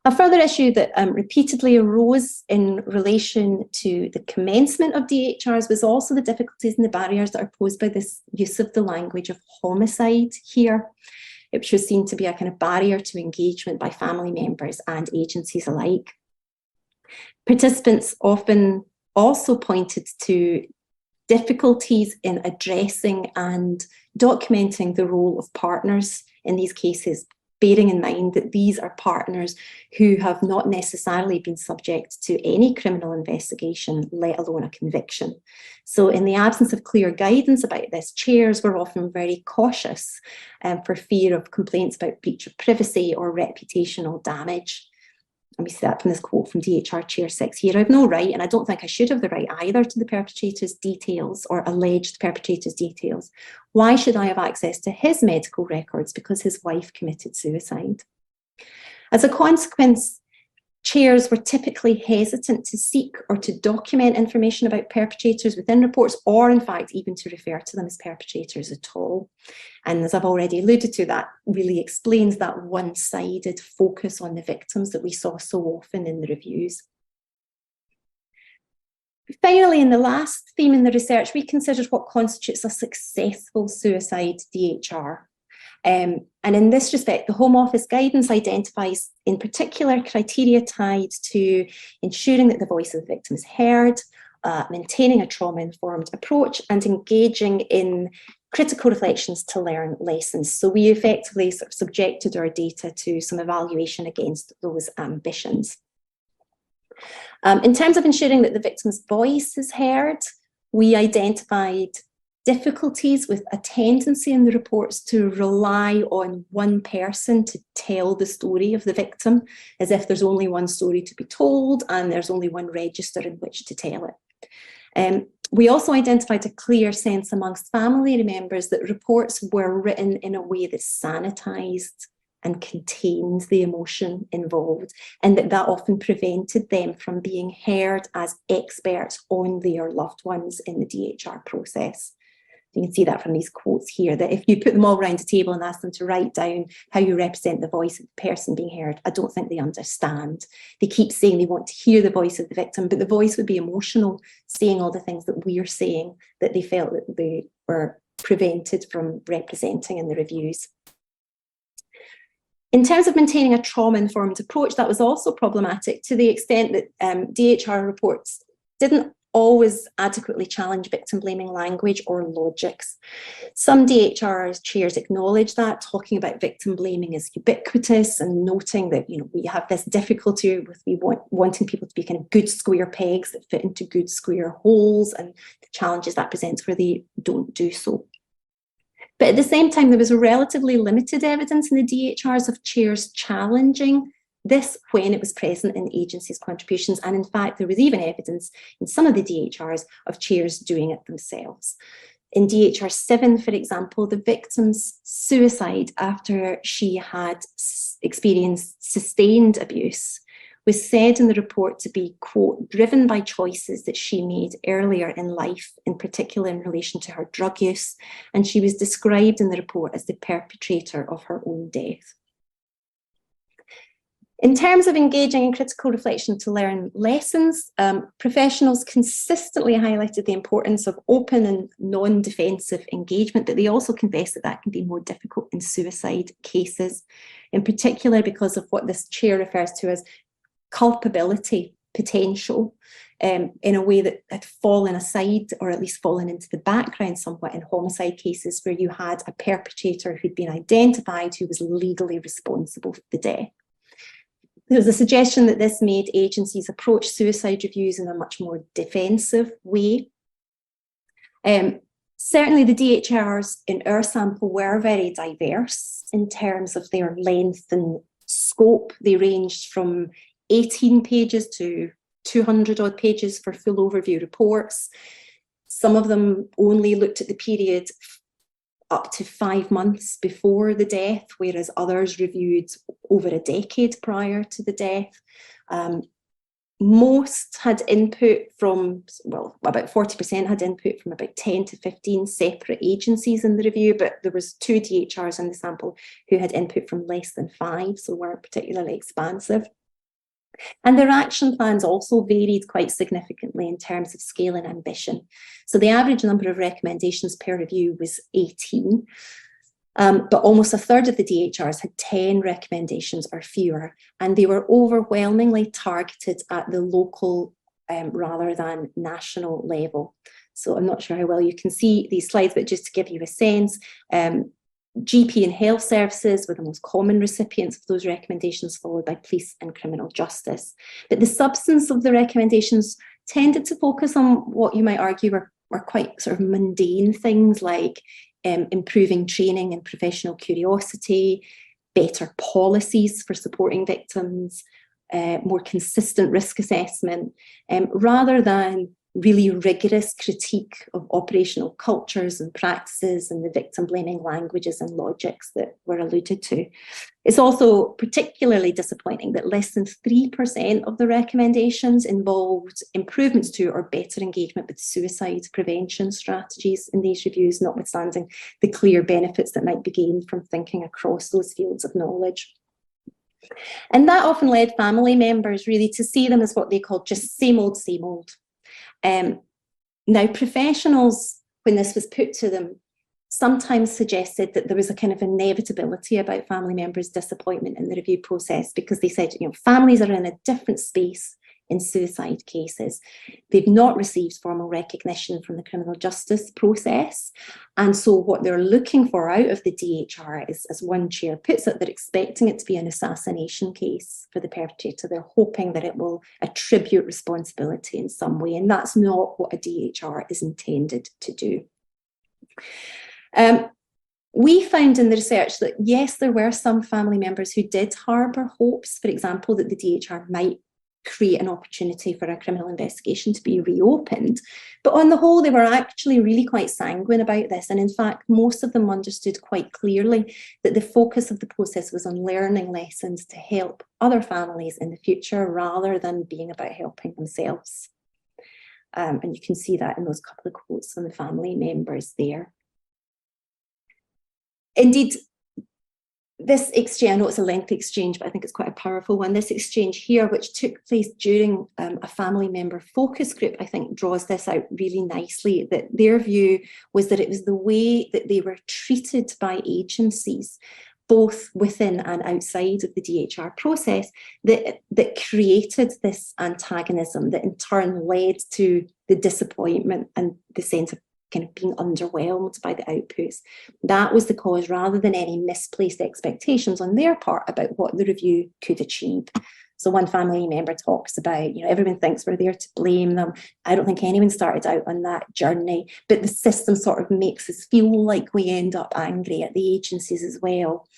A further issue that repeatedly arose in relation to the commencement of DHRs was also the difficulties and the barriers that are posed by this use of the language of homicide here, which was seen to be a kind of barrier to engagement by family members and agencies alike. Participants often also pointed to difficulties in addressing and documenting the role of partners in these cases, bearing in mind that these are partners who have not necessarily been subject to any criminal investigation, let alone a conviction. So in the absence of clear guidance about this, chairs were often very cautious for fear of complaints about breach of privacy or reputational damage. And we see that from this quote from DHR Chair 6 here. I have no right, and I don't think I should have the right either, to the perpetrator's details or alleged perpetrator's details. Why should I have access to his medical records because his wife committed suicide? As a consequence, chairs were typically hesitant to seek or to document information about perpetrators within reports, or in fact even to refer to them as perpetrators at all. And as I've already alluded to, that really explains that one-sided focus on the victims that we saw so often in the reviews. Finally, in the last theme in the research, we considered what constitutes a successful suicide DHR. And in this respect, the Home Office guidance identifies in particular criteria tied to ensuring that the voice of the victim is heard, maintaining a trauma-informed approach, and engaging in critical reflections to learn lessons. So we effectively sort of subjected our data to some evaluation against those ambitions. In terms of ensuring that the victim's voice is heard, we identified difficulties with a tendency in the reports to rely on one person to tell the story of the victim, as if there's only one story to be told and there's only one register in which to tell it. We also identified a clear sense amongst family members that reports were written in a way that sanitised and contained the emotion involved, and that often prevented them from being heard as experts on their loved ones in the DHR process. You can see that from these quotes here, that if you put them all around the table and ask them to write down how you represent the voice of the person being heard, I don't think they understand. They keep saying they want to hear the voice of the victim, but the voice would be emotional, saying all the things that we're saying that they felt that they were prevented from representing in the reviews. In terms of maintaining a trauma-informed approach, that was also problematic to the extent that DHR reports didn't always adequately challenge victim-blaming language or logics. Some DHR chairs acknowledge that, talking about victim-blaming as ubiquitous and noting that, we have this difficulty with wanting people to be kind of good square pegs that fit into good square holes, and the challenges that presents where they don't do so. But at the same time, there was relatively limited evidence in the DHRs of chairs challenging this when it was present in agencies' contributions. And in fact, there was even evidence in some of the DHRs of chairs doing it themselves. In DHR 7, for example, the victim's suicide after she had experienced sustained abuse was said in the report to be, quote, driven by choices that she made earlier in life, in particular in relation to her drug use, and she was described in the report as the perpetrator of her own death. In terms of engaging in critical reflection to learn lessons, professionals consistently highlighted the importance of open and non-defensive engagement, but they also confessed that that can be more difficult in suicide cases, in particular because of what this chair refers to as culpability potential, in a way that had fallen aside, or at least fallen into the background somewhat in homicide cases where you had a perpetrator who'd been identified who was legally responsible for the death. There was a suggestion that this made agencies approach suicide reviews in a much more defensive way. Certainly the DHRs in our sample were very diverse in terms of their length and scope. They ranged from 18 pages to 200 odd pages for full overview reports. Some of them only looked at the period up to 5 months before the death, whereas others reviewed over a decade prior to the death. Most had input from, well, about 40% had input from about 10 to 15 separate agencies in the review, but there was 2 DHRs in the sample who had input from less than 5, so weren't particularly expansive. And their action plans also varied quite significantly in terms of scale and ambition. So the average number of recommendations per review was 18, but almost a third of the DHRs had 10 recommendations or fewer, and they were overwhelmingly targeted at the local rather than national level. So I'm not sure how well you can see these slides, but just to give you a sense, GP and health services were the most common recipients of those recommendations, followed by police and criminal justice. But the substance of the recommendations tended to focus on what you might argue were quite sort of mundane things like improving training and professional curiosity, better policies for supporting victims, more consistent risk assessment, rather than really rigorous critique of operational cultures and practices and the victim-blaming languages and logics that were alluded to. It's also particularly disappointing that less than 3% of the recommendations involved improvements to or better engagement with suicide prevention strategies in these reviews, notwithstanding the clear benefits that might be gained from thinking across those fields of knowledge. And that often led family members really to see them as what they called just same old, same old. Now, professionals, when this was put to them, sometimes suggested that there was a kind of inevitability about family members' disappointment in the review process, because they said, families are in a different space in suicide cases. They've not received formal recognition from the criminal justice process. And so what they're looking for out of the DHR is, as one chair puts it, they're expecting it to be an assassination case for the perpetrator. They're hoping that it will attribute responsibility in some way. And that's not what a DHR is intended to do. We found in the research that, yes, there were some family members who did harbour hopes, for example, that the DHR might create an opportunity for a criminal investigation to be reopened. But on the whole, they were actually really quite sanguine about this. And in fact, most of them understood quite clearly that the focus of the process was on learning lessons to help other families in the future, rather than being about helping themselves. And you can see that in those couple of quotes from the family members there. Indeed, this exchange, I know it's a lengthy exchange, but I think it's quite a powerful one. This exchange here, which took place during a family member focus group, I think draws this out really nicely, that their view was that it was the way that they were treated by agencies, both within and outside of the DHR process, that created this antagonism that in turn led to the disappointment and the sense of kind of being underwhelmed by the outputs. That was the cause, rather than any misplaced expectations on their part about what the review could achieve. So one family member talks about, everyone thinks we're there to blame them. I don't think anyone started out on that journey, but the system sort of makes us feel like we end up angry at the agencies as well.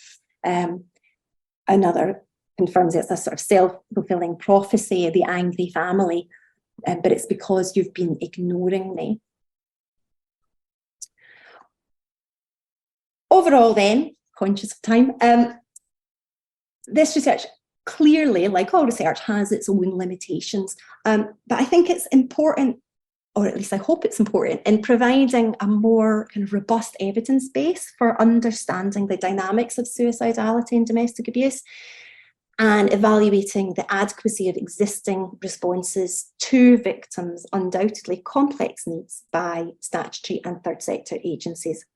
Another confirms it's a sort of self-fulfilling prophecy, the angry family, but it's because you've been ignoring me. overall then, conscious of time, this research clearly, like all research, has its own limitations. But I think it's important, or at least I hope it's important, in providing a more kind of robust evidence base for understanding the dynamics of suicidality and domestic abuse, and evaluating the adequacy of existing responses to victims' undoubtedly complex needs by statutory and third sector agencies.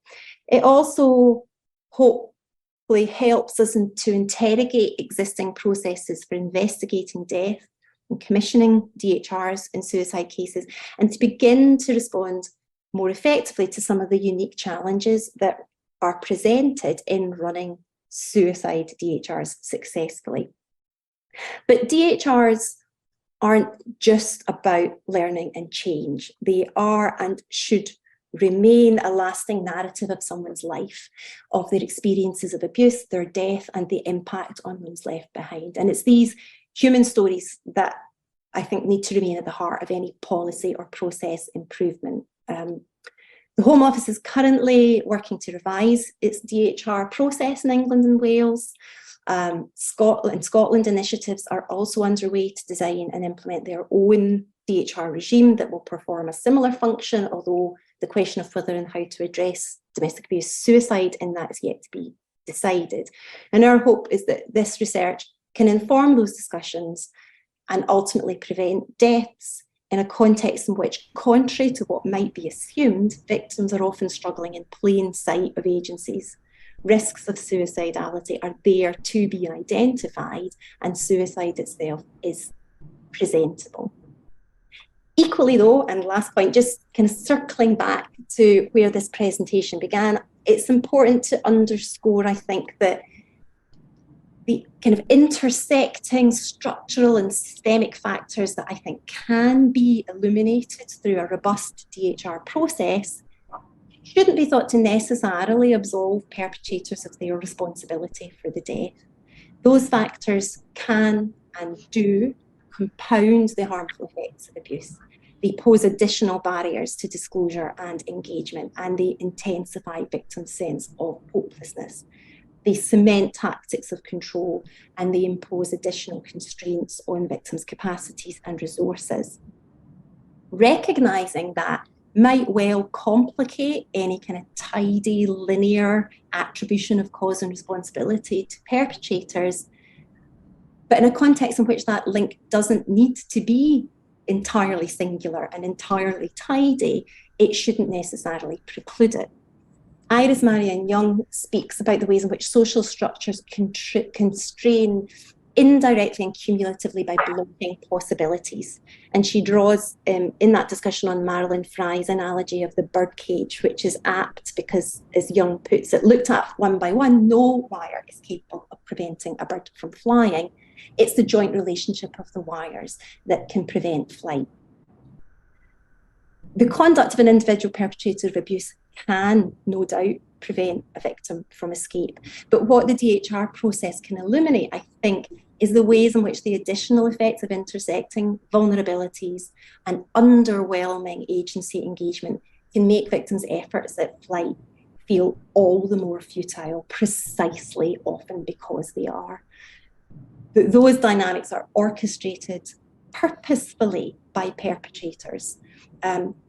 It also hopefully helps us to interrogate existing processes for investigating death and commissioning DHRs in suicide cases, and to begin to respond more effectively to some of the unique challenges that are presented in running suicide DHRs successfully. But DHRs aren't just about learning and change. They are and should remain a lasting narrative of someone's life, of their experiences of abuse, their death, and the impact on those left behind. And it's these human stories that I think need to remain at the heart of any policy or process improvement. The Home Office is currently working to revise its DHR process in England and Wales. Scotland initiatives are also underway to design and implement their own DHR regime that will perform a similar function, although the question of whether and how to address domestic abuse suicide in that is yet to be decided. And our hope is that this research can inform those discussions and ultimately prevent deaths in a context in which, contrary to what might be assumed, victims are often struggling in plain sight of agencies. Risks of suicidality are there to be identified, and suicide itself is presentable. Equally though, and last point, just kind of circling back to where this presentation began, it's important to underscore, I think, that the kind of intersecting structural and systemic factors that I think can be illuminated through a robust DHR process shouldn't be thought to necessarily absolve perpetrators of their responsibility for the death. Those factors can and do compound the harmful effects of abuse. They pose additional barriers to disclosure and engagement, and they intensify victims' sense of hopelessness. They cement tactics of control, and they impose additional constraints on victims' capacities and resources. Recognising that might well complicate any kind of tidy, linear attribution of cause and responsibility to perpetrators, but in a context in which that link doesn't need to be entirely singular and entirely tidy, it shouldn't necessarily preclude it. Iris Marianne Young speaks about the ways in which social structures constrain indirectly and cumulatively by blocking possibilities. And she draws in that discussion on Marilyn Fry's analogy of the birdcage, which is apt because, as Young puts it, looked at one by one, no wire is capable of preventing a bird from flying. It's the joint relationship of the wires that can prevent flight. The conduct of an individual perpetrator of abuse can, no doubt, prevent a victim from escape. But what the DHR process can illuminate, I think, is the ways in which the additional effects of intersecting vulnerabilities and underwhelming agency engagement can make victims' efforts at flight feel all the more futile, precisely often because they are. Those dynamics are orchestrated purposefully by perpetrators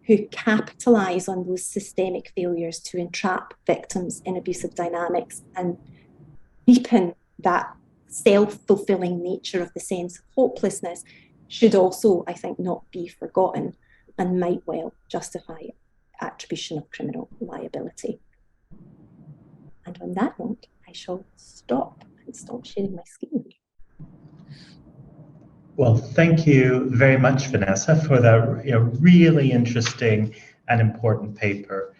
who capitalise on those systemic failures to entrap victims in abusive dynamics and deepen that self-fulfilling nature of the sense of hopelessness should also, I think, not be forgotten and might well justify attribution of criminal liability. And on that note, I shall stop sharing my screen. Well, thank you very much, Vanessa, for that really interesting and important paper.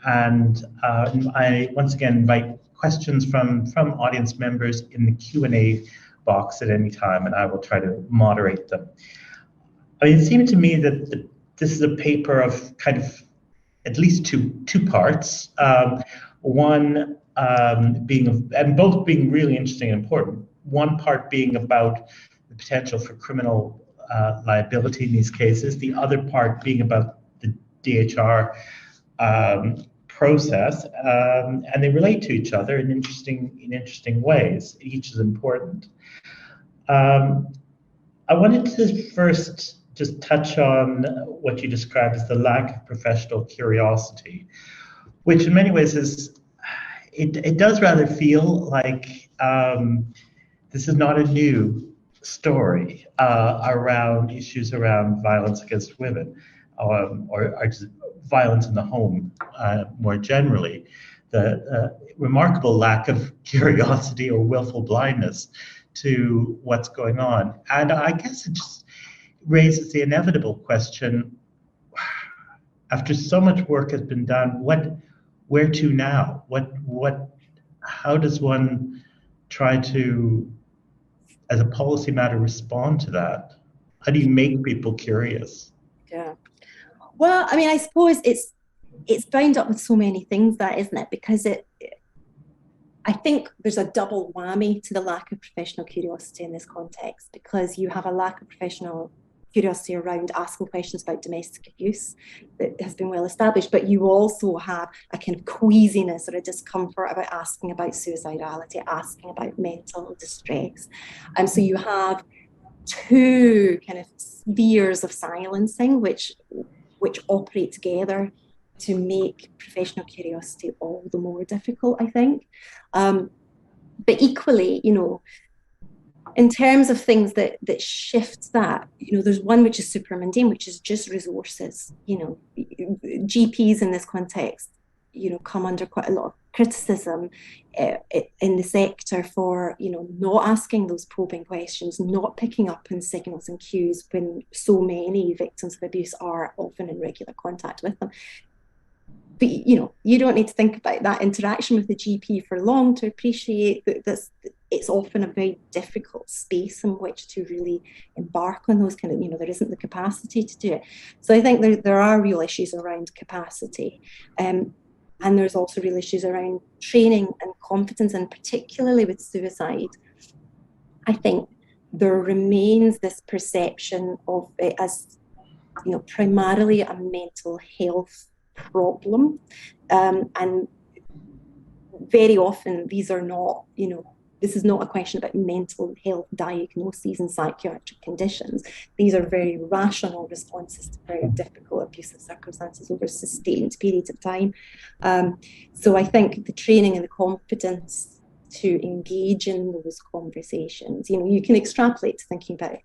And I once again invite questions from audience members in the Q&A box at any time, and I will try to moderate them. I mean, it seemed to me that this is a paper of kind of at least two parts. One being, and both being really interesting and important. One part being about the potential for criminal liability in these cases. The other part being about the DHR process, and they relate to each other in interesting ways. Each is important. I wanted to first just touch on what you described as the lack of professional curiosity, which in many ways is, it does rather feel like this is not a new story around issues around violence against women, or just violence in the home more generally. The remarkable lack of curiosity or willful blindness to what's going on. And I guess it just raises the inevitable question, after so much work has been done, where to now? How does one try to, as a policy matter, respond to that? How do you make people curious? Yeah. Well, I mean, I suppose it's bound up with so many things, that, isn't it? Because I think there's a double whammy to the lack of professional curiosity in this context, because you have a lack of professional curiosity around asking questions about domestic abuse that has been well established, but you also have a kind of queasiness or a discomfort about asking about suicidality, asking about mental distress. And so you have two kind of spheres of silencing which operate together to make professional curiosity all the more difficult, I think. But equally, in terms of things that shift that, there's one which is super mundane, which is just resources. GPs in this context, come under quite a lot of criticism in the sector for, not asking those probing questions, not picking up on signals and cues when so many victims of abuse are often in regular contact with them. But, you don't need to think about that interaction with the GP for long to appreciate that it's often a very difficult space in which to really embark on those kind of, there isn't the capacity to do it. So I think there are real issues around capacity. And there's also real issues around training and competence, and particularly with suicide. I think there remains this perception of it as, primarily a mental health problem, and very often these are not, this is not a question about mental health diagnoses and psychiatric conditions. These are very rational responses to very difficult abusive circumstances over sustained periods of time. So I think the training and the competence to engage in those conversations, you can extrapolate to thinking about,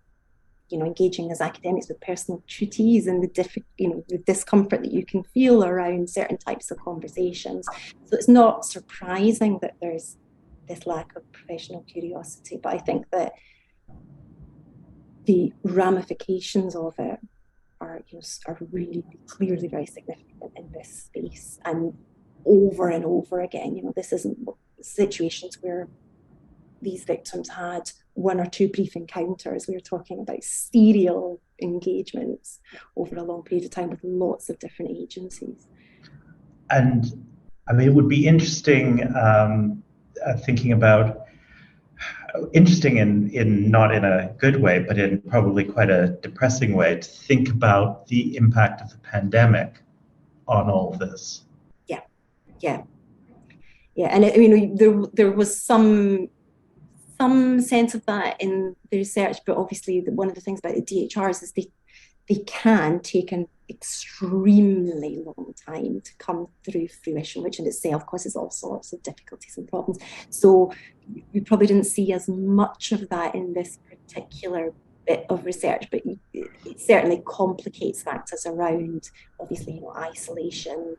engaging as academics with personal treaties and the discomfort that you can feel around certain types of conversations. So it's not surprising that there's this lack of professional curiosity, but I think that the ramifications of it are really clearly very significant in this space. And over again, this isn't situations where these victims had one or two brief encounters. We were talking about serial engagements over a long period of time with lots of different agencies. And I mean, it would be interesting thinking about, interesting in not in a good way, but in probably quite a depressing way, to think about the impact of the pandemic on all of this. Yeah. And there was some sense of that in the research, but obviously one of the things about the DHRs is they can take an extremely long time to come through fruition, which in itself causes all sorts of difficulties and problems. So we probably didn't see as much of that in this particular bit of research, but it certainly complicates factors around, obviously, isolation,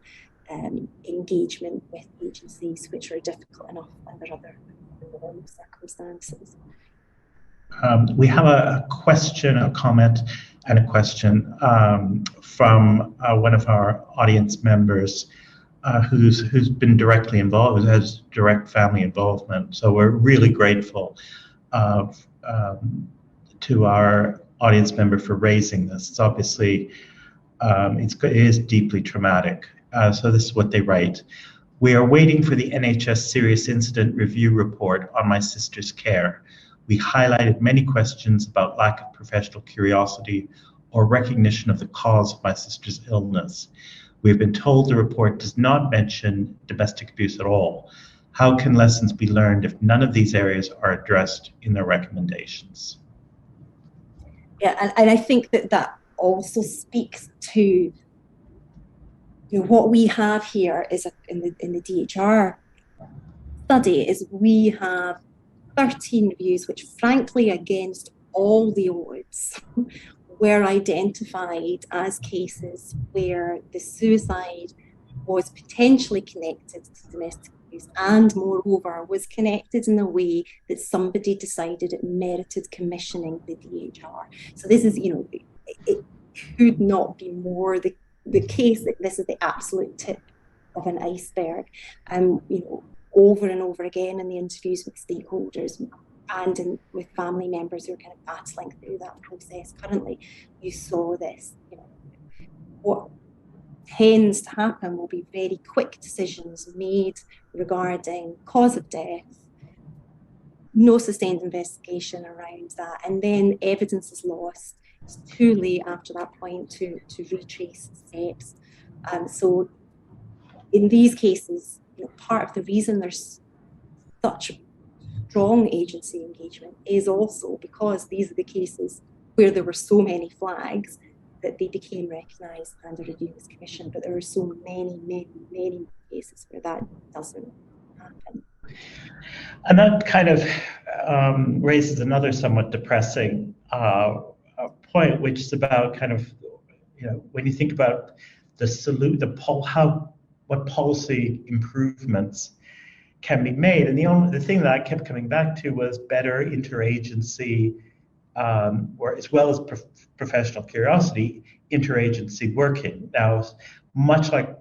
engagement with agencies, which are difficult enough under other normal circumstances. We have a question, a comment, and a question from one of our audience members who's been directly involved, who has direct family involvement. So we're really grateful to our audience member for raising this. It's obviously, it is deeply traumatic. So this is what they write. We are waiting for the NHS Serious Incident Review report on my sister's care. We highlighted many questions about lack of professional curiosity or recognition of the cause of my sister's illness. We've been told the report does not mention domestic abuse at all. How can lessons be learned if none of these areas are addressed in their recommendations? Yeah, and I think that also speaks to what we have here is in the DHR study is we have 13 reviews which, frankly, against all the odds, were identified as cases where the suicide was potentially connected to domestic abuse and, moreover, was connected in a way that somebody decided it merited commissioning the DHR. So this is, it could not be more the case that this is the absolute tip of an iceberg. Over and over again in the interviews with stakeholders and with family members who are kind of battling through that process currently, you saw this. What tends to happen will be very quick decisions made regarding cause of death, no sustained investigation around that, and then evidence is lost. It's too late after that point to retrace steps. So in these cases, part of the reason there's such strong agency engagement is also because these are the cases where there were so many flags that they became recognised and a review was commissioned. But there are so many cases where that doesn't happen. And that kind of raises another somewhat depressing point, which is about kind of, when you think about what policy improvements can be made. And the thing that I kept coming back to was better interagency, or as well as professional curiosity, interagency working. Now, much like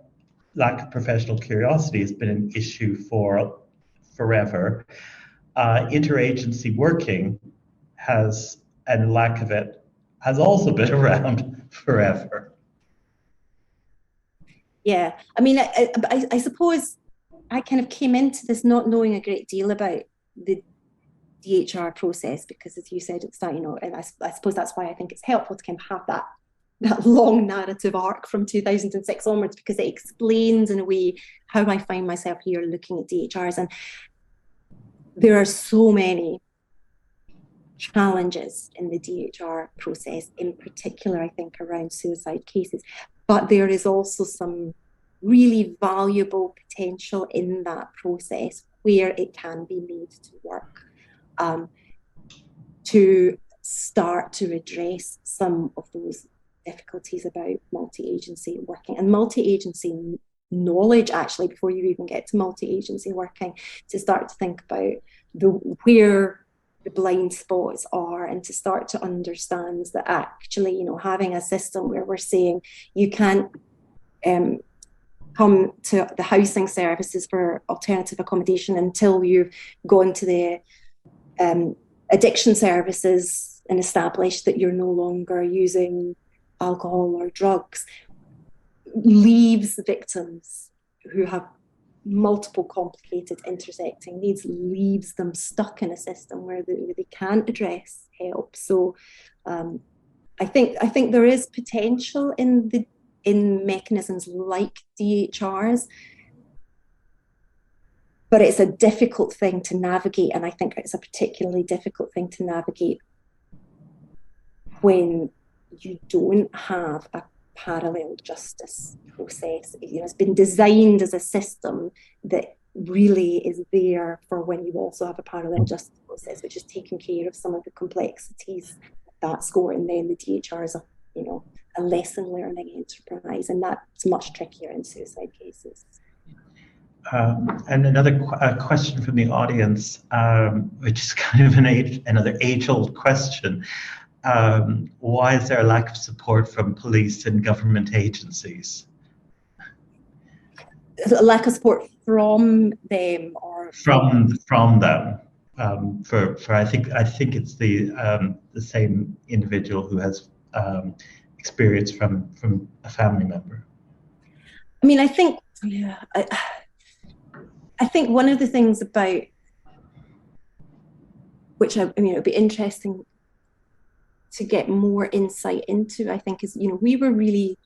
lack of professional curiosity has been an issue for forever, interagency working and lack of it has also been around forever. Yeah, I mean, I suppose I kind of came into this not knowing a great deal about the DHR process because, as you said at the start, and I suppose that's why I think it's helpful to kind of have that long narrative arc from 2006 onwards, because it explains in a way how I find myself here looking at DHRs. And there are so many challenges in the DHR process, in particular, I think, around suicide cases. But there is also some really valuable potential in that process where it can be made to work, to start to address some of those difficulties about multi-agency working and multi-agency knowledge, actually, before you even get to multi-agency working, to start to think about where the blind spots are and to start to understand that actually, having a system where we're saying you can't come to the housing services for alternative accommodation until you've gone to the addiction services and established that you're no longer using alcohol or drugs, leaves victims who have multiple complicated intersecting needs, leaves them stuck in a system where they can't address help. So I think there is potential in mechanisms like DHRs, but it's a difficult thing to navigate, and I think it's a particularly difficult thing to navigate when you don't have a parallel justice process. It's been designed as a system that really is there for when you also have a parallel justice process, which is taking care of some of the complexities of that score, and then the DHR is a lesson learning enterprise, and that's much trickier in suicide cases. And another question from the audience, which is kind of another age-old question. Why is there a lack of support from police and government agencies? A lack of support from them, or from them. For I think it's the same individual who has experience from a family member. I mean, I think one of the things about which it would be interesting to get more insight into, I think, is we were really,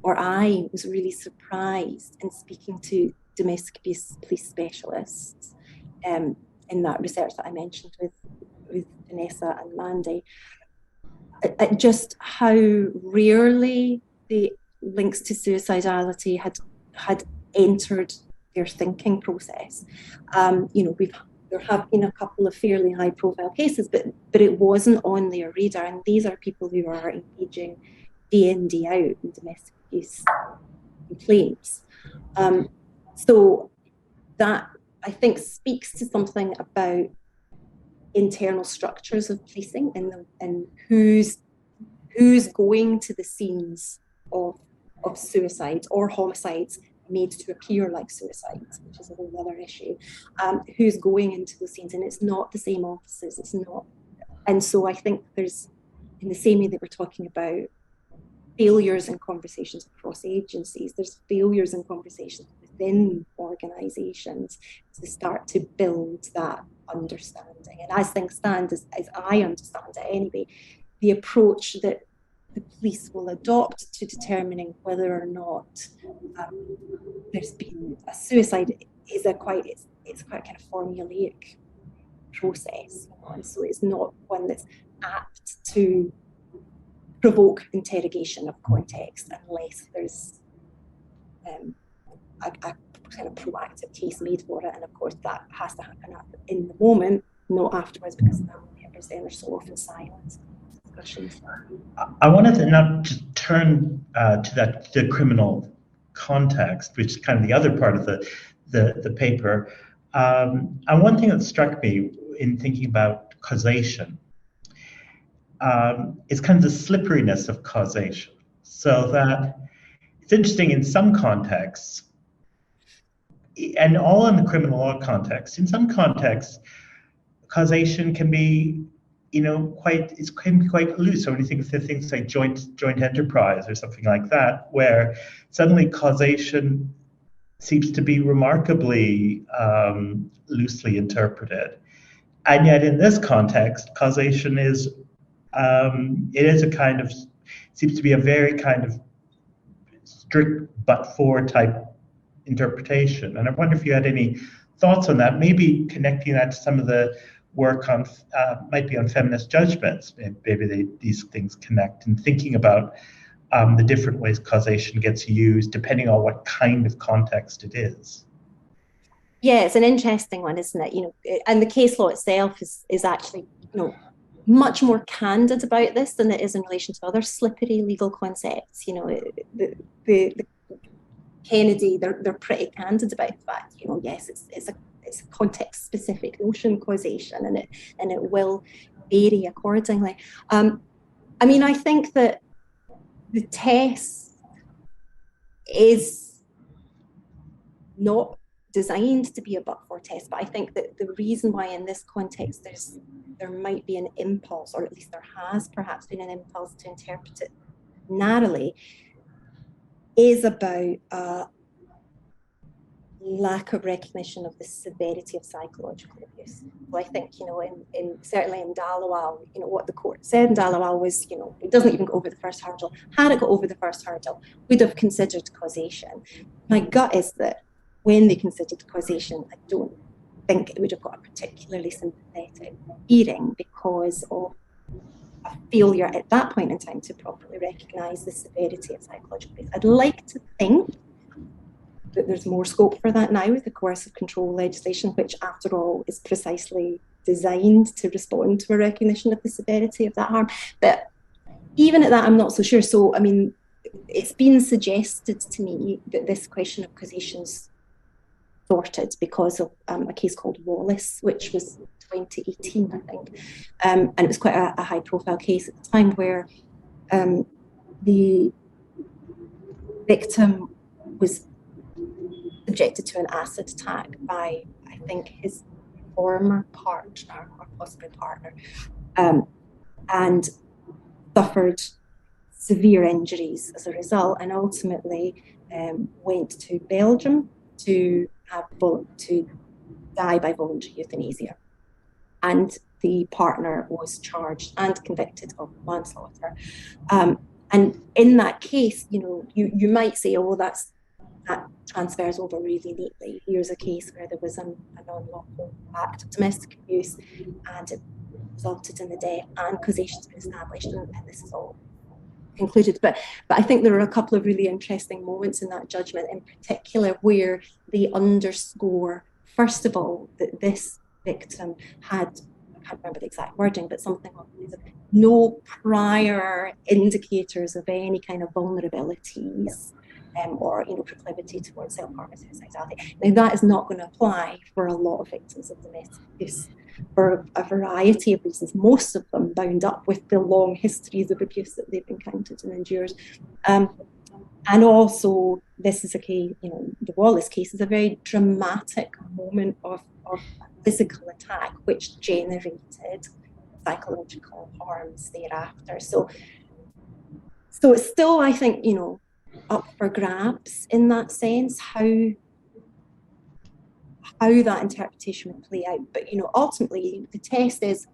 or I was really surprised in speaking to domestic abuse police specialists in that research that I mentioned with Vanessa and Mandy, at just how rarely the links to suicidality had entered their thinking process. There have been a couple of fairly high-profile cases, but it wasn't on their radar. And these are people who are engaging day in, day out in domestic abuse complaints. So that, I think, speaks to something about internal structures of policing and who's going to the scenes of suicide or homicides made to appear like suicides, which is a whole other issue. Who's going into those scenes, and it's not the same officers, it's not. And so I think there's, in the same way that we're talking about failures in conversations across agencies, there's failures in conversations within organisations to start to build that understanding. And as things stand, as I understand it anyway, the approach that the police will adopt to determining whether or not there's been a suicide is quite kind of formulaic process, and so it's not one that's apt to provoke interrogation of context unless there's a kind of proactive case made for it, and of course that has to happen in the moment, not afterwards, because family members then are so often silent. I wanted to now just turn to the criminal context, which is kind of the other part of the paper. And one thing that struck me in thinking about causation is kind of the slipperiness of causation. So that it's interesting in some contexts, and all in the criminal law context, in some contexts, causation can be quite loose. So when you think of things like joint enterprise or something like that, where suddenly causation seems to be remarkably loosely interpreted, and yet in this context, causation is seems to be a very kind of strict but-for type interpretation. And I wonder if you had any thoughts on that, maybe connecting that to some of the work on might be on feminist judgments. Maybe these things connect, and thinking about the different ways causation gets used depending on what kind of context it is. Yeah, it's an interesting one, isn't it? And the case law itself is actually, much more candid about this than it is in relation to other slippery legal concepts. The Kennedy, they're pretty candid about the fact, yes, it's a context-specific notion, causation, and it will vary accordingly. I think that the test is not designed to be a but-for test, but I think that the reason why in this context there might be an impulse, or at least there has perhaps been an impulse to interpret it narrowly, is about lack of recognition of the severity of psychological abuse. So I think, certainly in Dallowall, what the court said in Dallowall was, it doesn't even go over the first hurdle. Had it got over the first hurdle, we'd have considered causation. My gut is that when they considered causation, I don't think it would have got a particularly sympathetic hearing because of a failure at that point in time to properly recognise the severity of psychological abuse. I'd like to think that there's more scope for that now with the coercive control legislation, which after all is precisely designed to respond to a recognition of the severity of that harm. But even at that, I'm not so sure. So, it's been suggested to me that this question of causation's sorted because of a case called Wallace, which was 2018, I think. And it was quite a high profile case at the time where the victim was subjected to an acid attack by, I think, his former partner or possibly partner, and suffered severe injuries as a result, and ultimately went to Belgium to die by voluntary euthanasia. And the partner was charged and convicted of manslaughter. And in that case, you might say, oh, that transfers over really neatly. Here's a case where there was an unlawful act of domestic abuse and it resulted in the death and causation's been established, and this is all concluded. But I think there are a couple of really interesting moments in that judgment, in particular, where they underscore, first of all, that this victim had, I can't remember the exact wording, but something like no prior indicators of any kind of vulnerabilities or proclivity towards self-harm or suicidality. Now, that is not going to apply for a lot of victims of domestic abuse for a variety of reasons, most of them bound up with the long histories of abuse that they've encountered and endured. And also, this is a case, the Wallace case is a very dramatic moment of physical attack, which generated psychological harms thereafter. So it's still, I think, up for grabs in that sense, how that interpretation would play out. But, ultimately, the test is,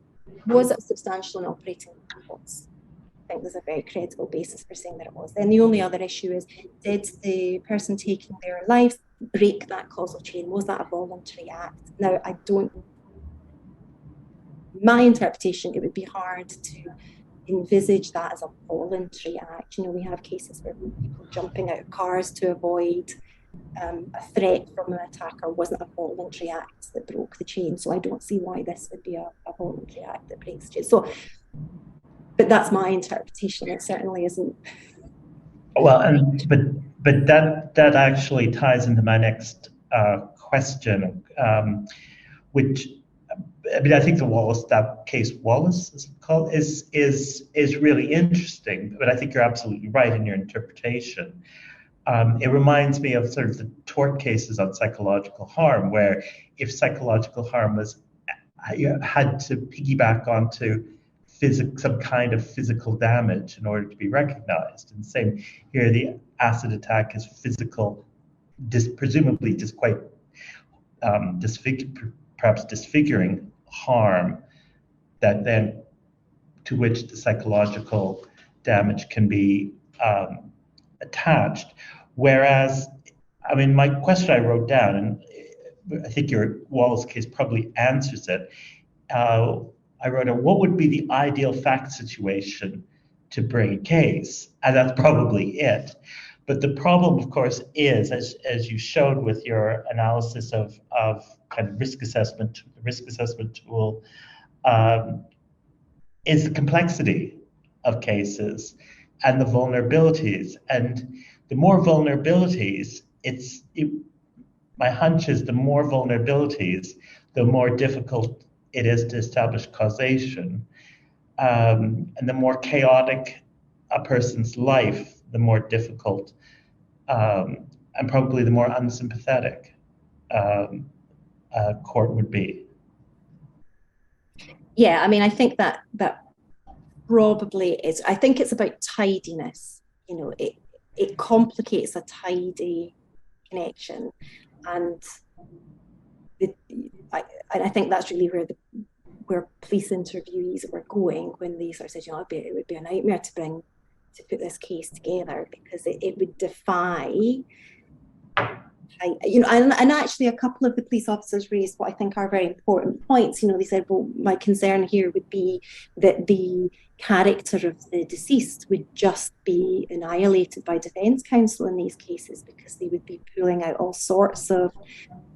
was it substantial and operating cause? I think there's a very credible basis for saying that it was. Then the only other issue is, did the person taking their life break that causal chain? Was that a voluntary act? Now, my interpretation, it would be hard to envisage that as a voluntary act. We have cases where people jumping out of cars to avoid a threat from an attacker wasn't a voluntary act that broke the chain. So I don't see why this would be a voluntary act that breaks the chain. So, but that's my interpretation. It certainly isn't. Well, but that actually ties into my next question, which, I think that case Wallace is called, is really interesting. But I think you're absolutely right in your interpretation. It reminds me of sort of the tort cases on psychological harm, where if psychological harm had to piggyback onto some kind of physical damage in order to be recognized. And same here, the acid attack is physical, presumably just quite perhaps disfiguring harm that then to which the psychological damage can be attached. Whereas, my question I wrote down, and I think your Wallace case probably answers it. I wrote out, what would be the ideal fact situation to bring a case? And that's probably it. But the problem, of course, is, as you showed with your analysis of kind of risk assessment tool, is the complexity of cases and the vulnerabilities. And the more vulnerabilities, my hunch is the more vulnerabilities, the more difficult it is to establish causation. And the more chaotic a person's life, the more difficult and probably the more unsympathetic a court would be. Yeah, I think that probably is. I think it's about tidiness. It complicates a tidy connection, and I think that's really where police interviewees were going when they sort of said, it would be a nightmare to put this case together, because it would defy, and actually a couple of the police officers raised what I think are very important points. They said, well, my concern here would be that the character of the deceased would just be annihilated by defence counsel in these cases, because they would be pulling out all sorts of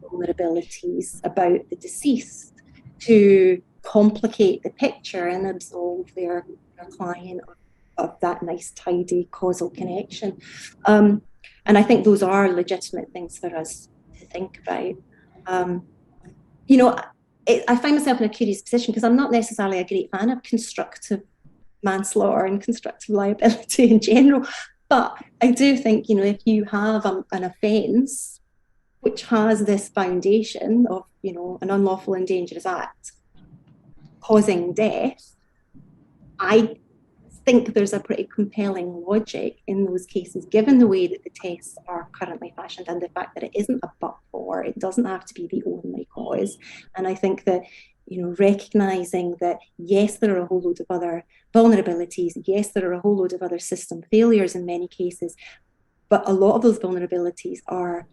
vulnerabilities about the deceased to complicate the picture and absolve their client of that nice, tidy causal connection. And I think those are legitimate things for us to think about. I find myself in a curious position, because I'm not necessarily a great fan of constructive manslaughter and constructive liability in general. But I do think, if you have an offence which has this foundation of, an unlawful and dangerous act causing death, I think there's a pretty compelling logic in those cases, given the way that the tests are currently fashioned and the fact that it isn't a but for, it doesn't have to be the only cause. And I think that recognizing that, yes, there are a whole load of other vulnerabilities. Yes, there are a whole load of other system failures in many cases, but a lot of those vulnerabilities are,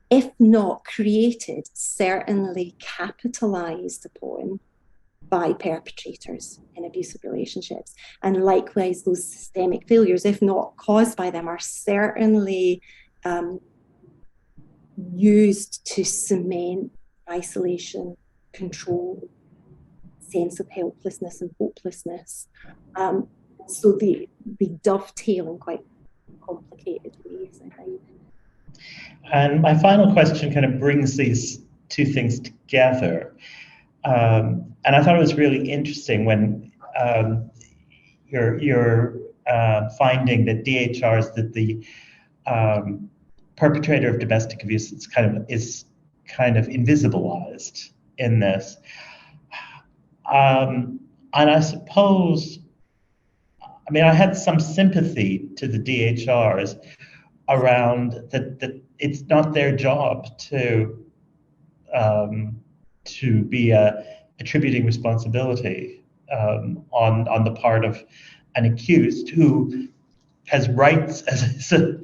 if not created, certainly capitalized upon by perpetrators in abusive relationships. And likewise, those systemic failures, if not caused by them, are certainly used to cement isolation, control, sense of helplessness and hopelessness. So they dovetail in quite complicated ways, I think. And my final question kind of brings these two things together. And I thought it was really interesting when you're finding that DHRs, that the perpetrator of domestic abuse is kind of invisibilized in this. And I suppose, I mean, I had some sympathy to the DHRs around that it's not their job to be attributing responsibility on the part of an accused who has rights as a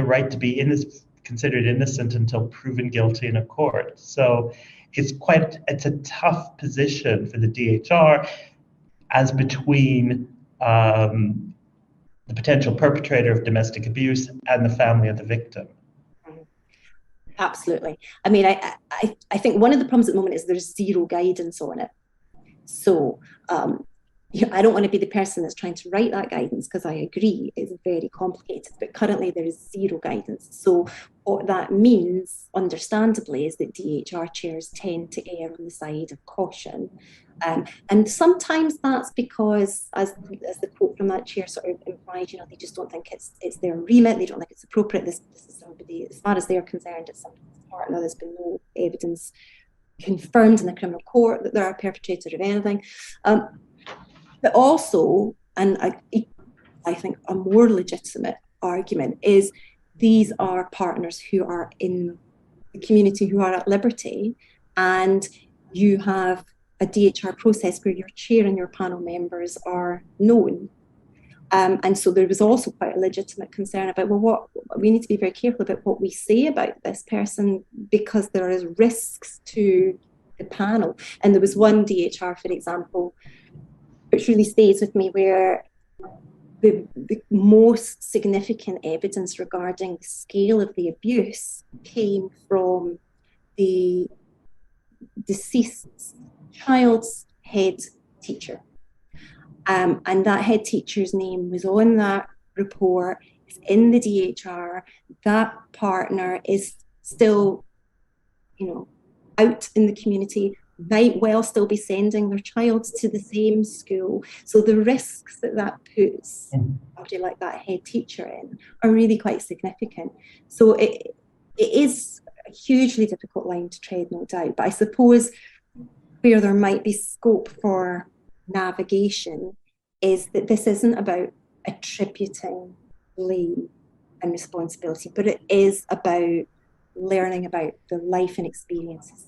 right to be considered innocent until proven guilty in a court. So it's a tough position for the DHR as between the potential perpetrator of domestic abuse and the family of the victim. Absolutely. I mean, I think one of the problems at the moment is there's zero guidance on it. So I don't want to be the person that's trying to write that guidance, because I agree it's very complicated, but currently there is zero guidance. So what that means, understandably, is that DHR chairs tend to err on the side of caution. And sometimes that's because, as the quote from that chair sort of implies, they just don't think it's their remit, they don't think it's appropriate. This is somebody, as far as they're concerned, it's somebody's partner. There's been no evidence confirmed in the criminal court that they're a perpetrator of anything. But also, and I think a more legitimate argument is, these are partners who are in the community, who are at liberty, and you have a DHR process where your chair and your panel members are known. And so there was also quite a legitimate concern about, what we need to be very careful about what we say about this person, because there is risks to the panel. And there was one DHR, for example, which really stays with me, where the most significant evidence regarding the scale of the abuse came from the deceased child's head teacher. And that head teacher's name was on that report. It's in the DHR. That partner is still, out in the community, might well still be sending their child to the same school. So the risks that puts somebody like that head teacher in are really quite significant. So it is a hugely difficult line to tread, no doubt. But I suppose where there might be scope for navigation is that this isn't about attributing blame and responsibility, but it is about learning about the life and experiences.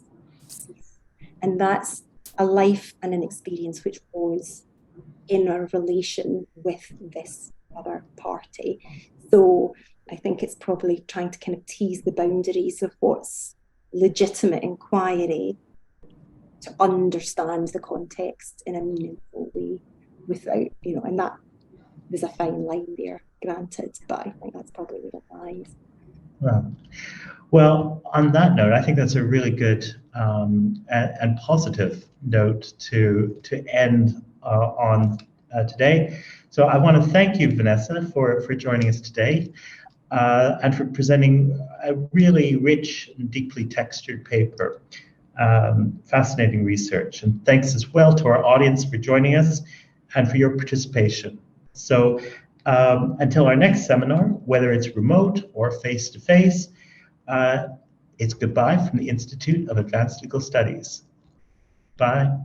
And that's a life and an experience which was in a relation with this other party. So I think it's probably trying to kind of tease the boundaries of what's legitimate inquiry to understand the context in a meaningful way without, and that there's a fine line there, granted, but I think that's probably where it lies. Well, on that note, I think that's a really good and positive note to end on today. So I want to thank you, Vanessa, for joining us today and for presenting a really rich and deeply textured paper. Fascinating research. And thanks as well to our audience for joining us and for your participation. So until our next seminar, whether it's remote or face-to-face, it's goodbye from the Institute of Advanced Legal Studies. Bye.